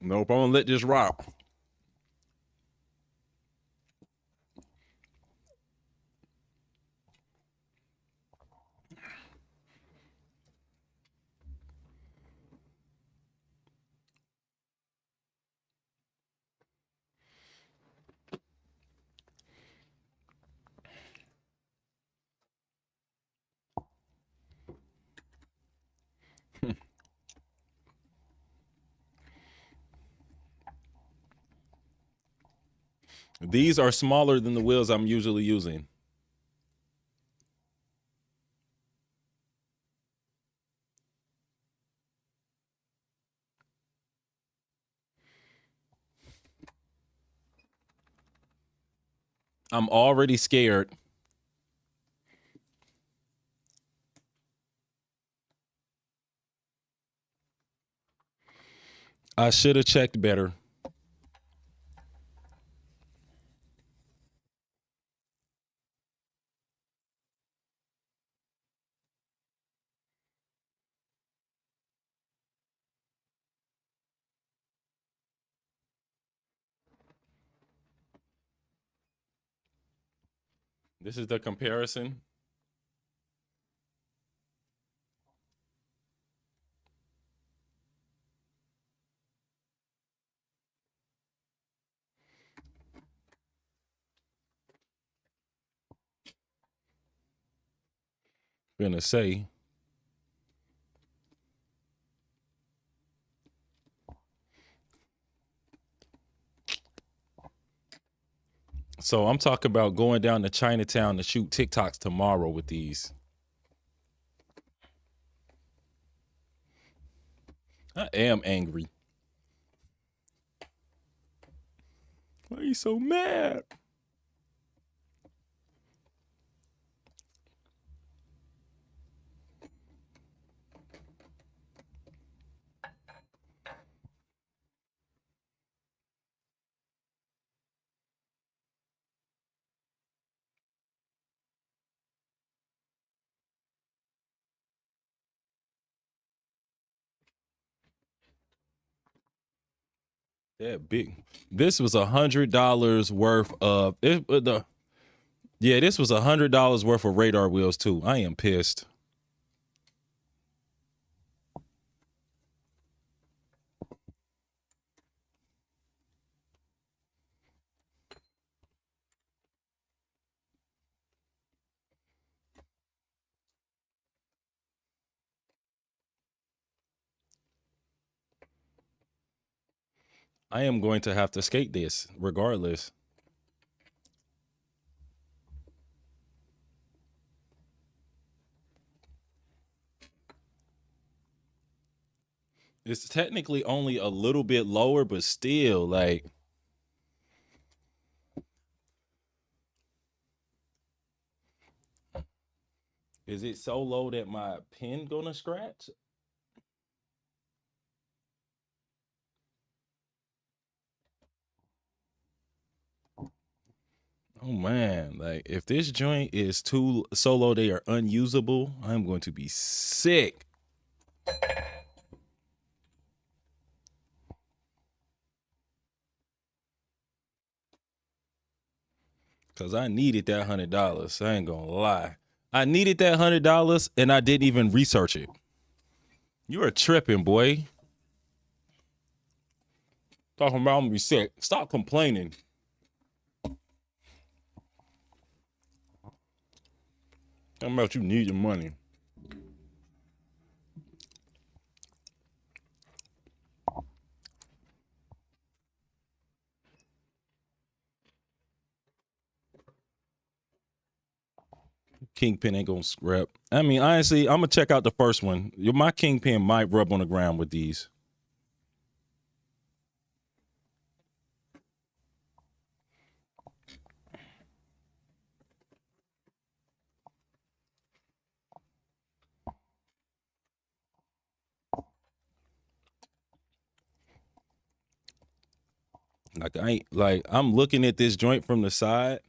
Nope, I'm going to let this rock. These are smaller than the wheels I'm usually using. I'm already scared. I should have checked better. This is the comparison. I'm gonna say so I'm talking about going down to Chinatown to shoot TikToks tomorrow with these. I am angry. Why are you so mad? That big. This was $100 worth of it. This was $100 worth of radar wheels too. I am pissed. I am going to have to skate this regardless. It's technically only a little bit lower, but still, like, is it so low that my pen gonna scratch? Oh man, like if this joint is too solo, they are unusable. I'm going to be sick. Cause I needed that $100. I ain't gonna lie. I needed that $100 and I didn't even research it. You are tripping, boy. Talking about I'm gonna be sick. Stop complaining. Talking about you need your money. Kingpin ain't gonna scrap. I mean, honestly, I'm gonna check out the first one. My Kingpin might rub on the ground with these. I'm looking at this joint from the side.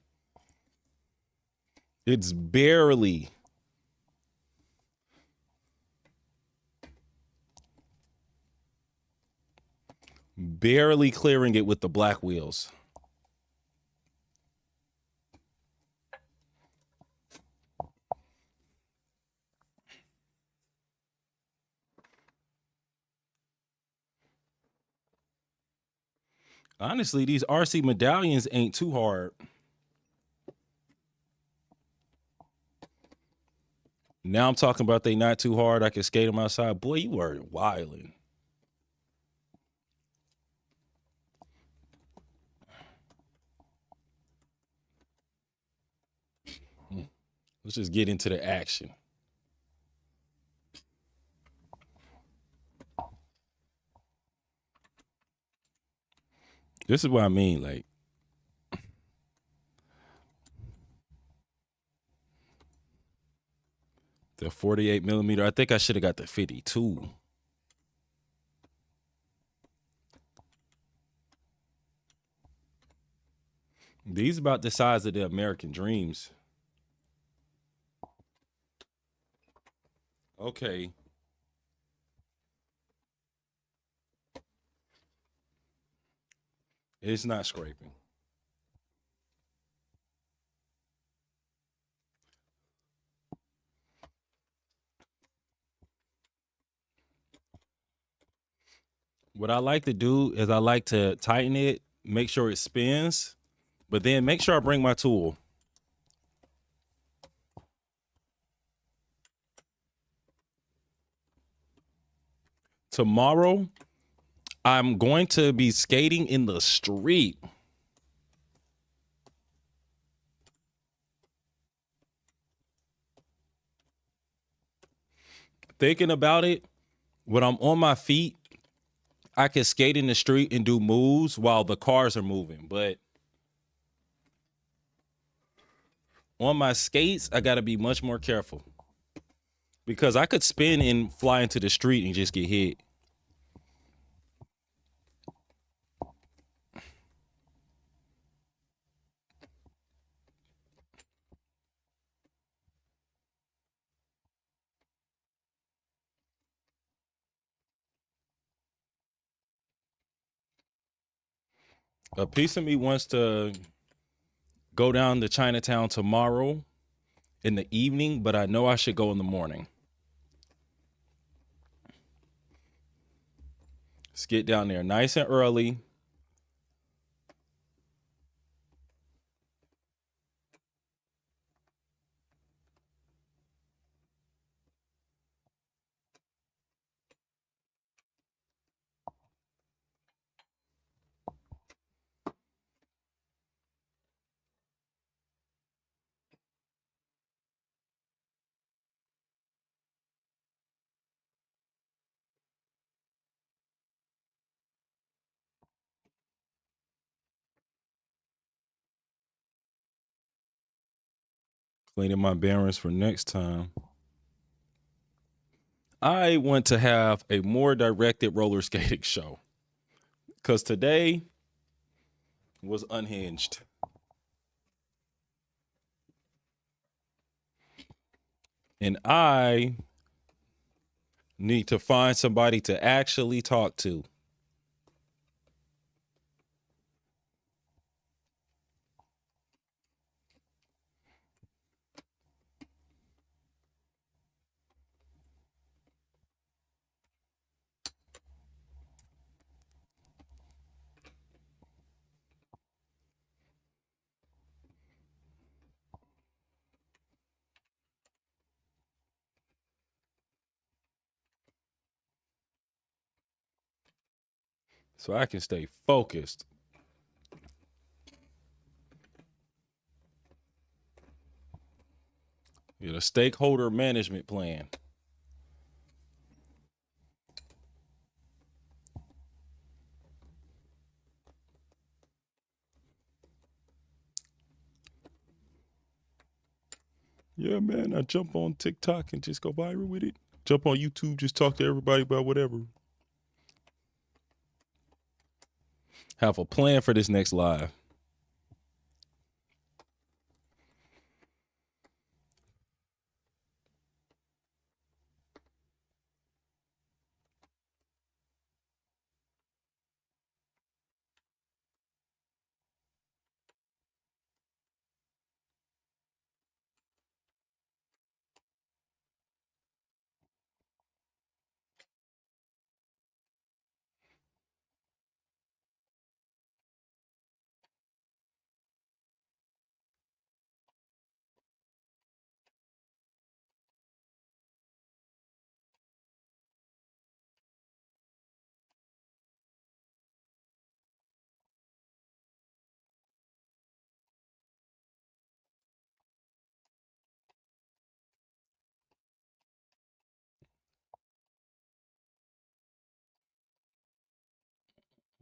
It's barely clearing it with the black wheels. Honestly, these RC medallions ain't too hard. Now I'm talking about they not too hard. I can skate them outside. Boy, you are wilding. Let's just get into the action. This is what I mean, like, the 48 millimeter. I think I should have got the 52. These about the size of the American Dreams. Okay. It's not scraping. What I like to do is I like to tighten it, make sure it spins, but then make sure I bring my tool. Tomorrow, I'm going to be skating in the street. Thinking about it, when I'm on my feet, I can skate in the street and do moves while the cars are moving. But on my skates, I got to be much more careful. Because I could spin and fly into the street and just get hit. A piece of me wants to go down to Chinatown tomorrow in the evening, but I know I should go in the morning. Let's get down there nice and early. Cleaning my bearings for next time. I want to have a more directed roller skating show because today was unhinged. And I need to find somebody to actually talk to. So I can stay focused. Get a stakeholder management plan. Yeah, man, I jump on TikTok and just go viral with it. Jump on YouTube, just talk to everybody about whatever. Have a plan for this next live.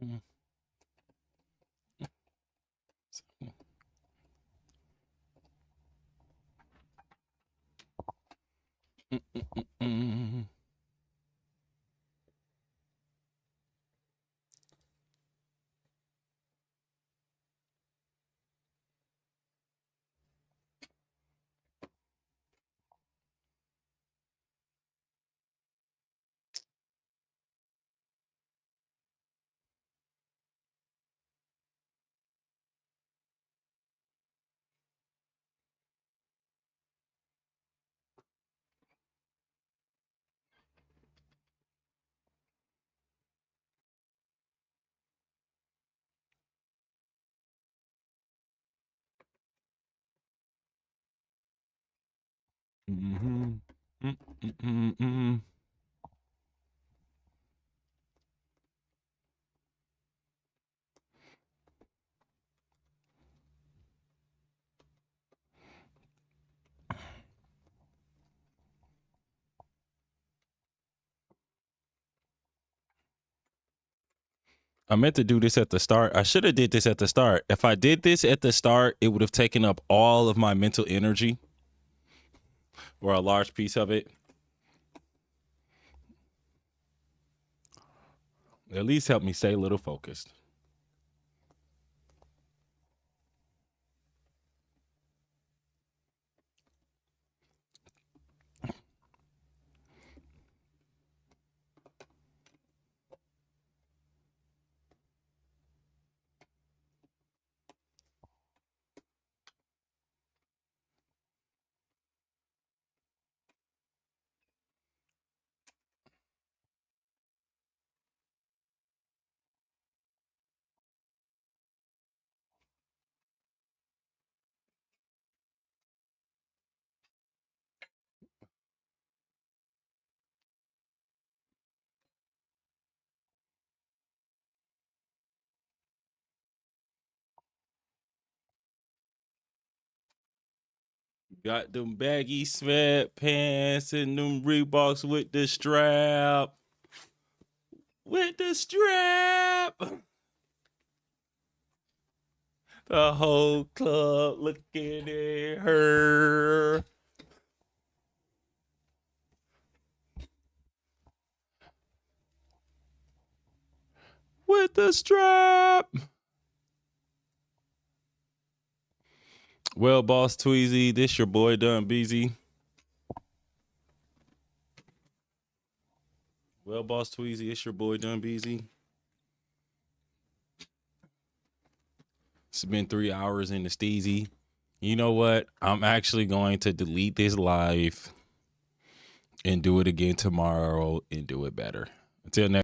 Mm. Mm-hmm. Mm-mm-mm-mm. I meant to do this at the start. I should have did this at the start. If I did this at the start, it would have taken up all of my mental energy, or a large piece of it. At least help me stay a little focused. Got them baggy sweatpants and them Reeboks with the strap. With the strap. The whole club looking at her. With the strap. Well, Boss Tweezy, this your boy Dun Beezy. Well, Boss Tweezy, it's your boy Dun Beezy. It's been 3 hours in the steezy. You know what? I'm actually going to delete this live and do it again tomorrow and do it better. Until next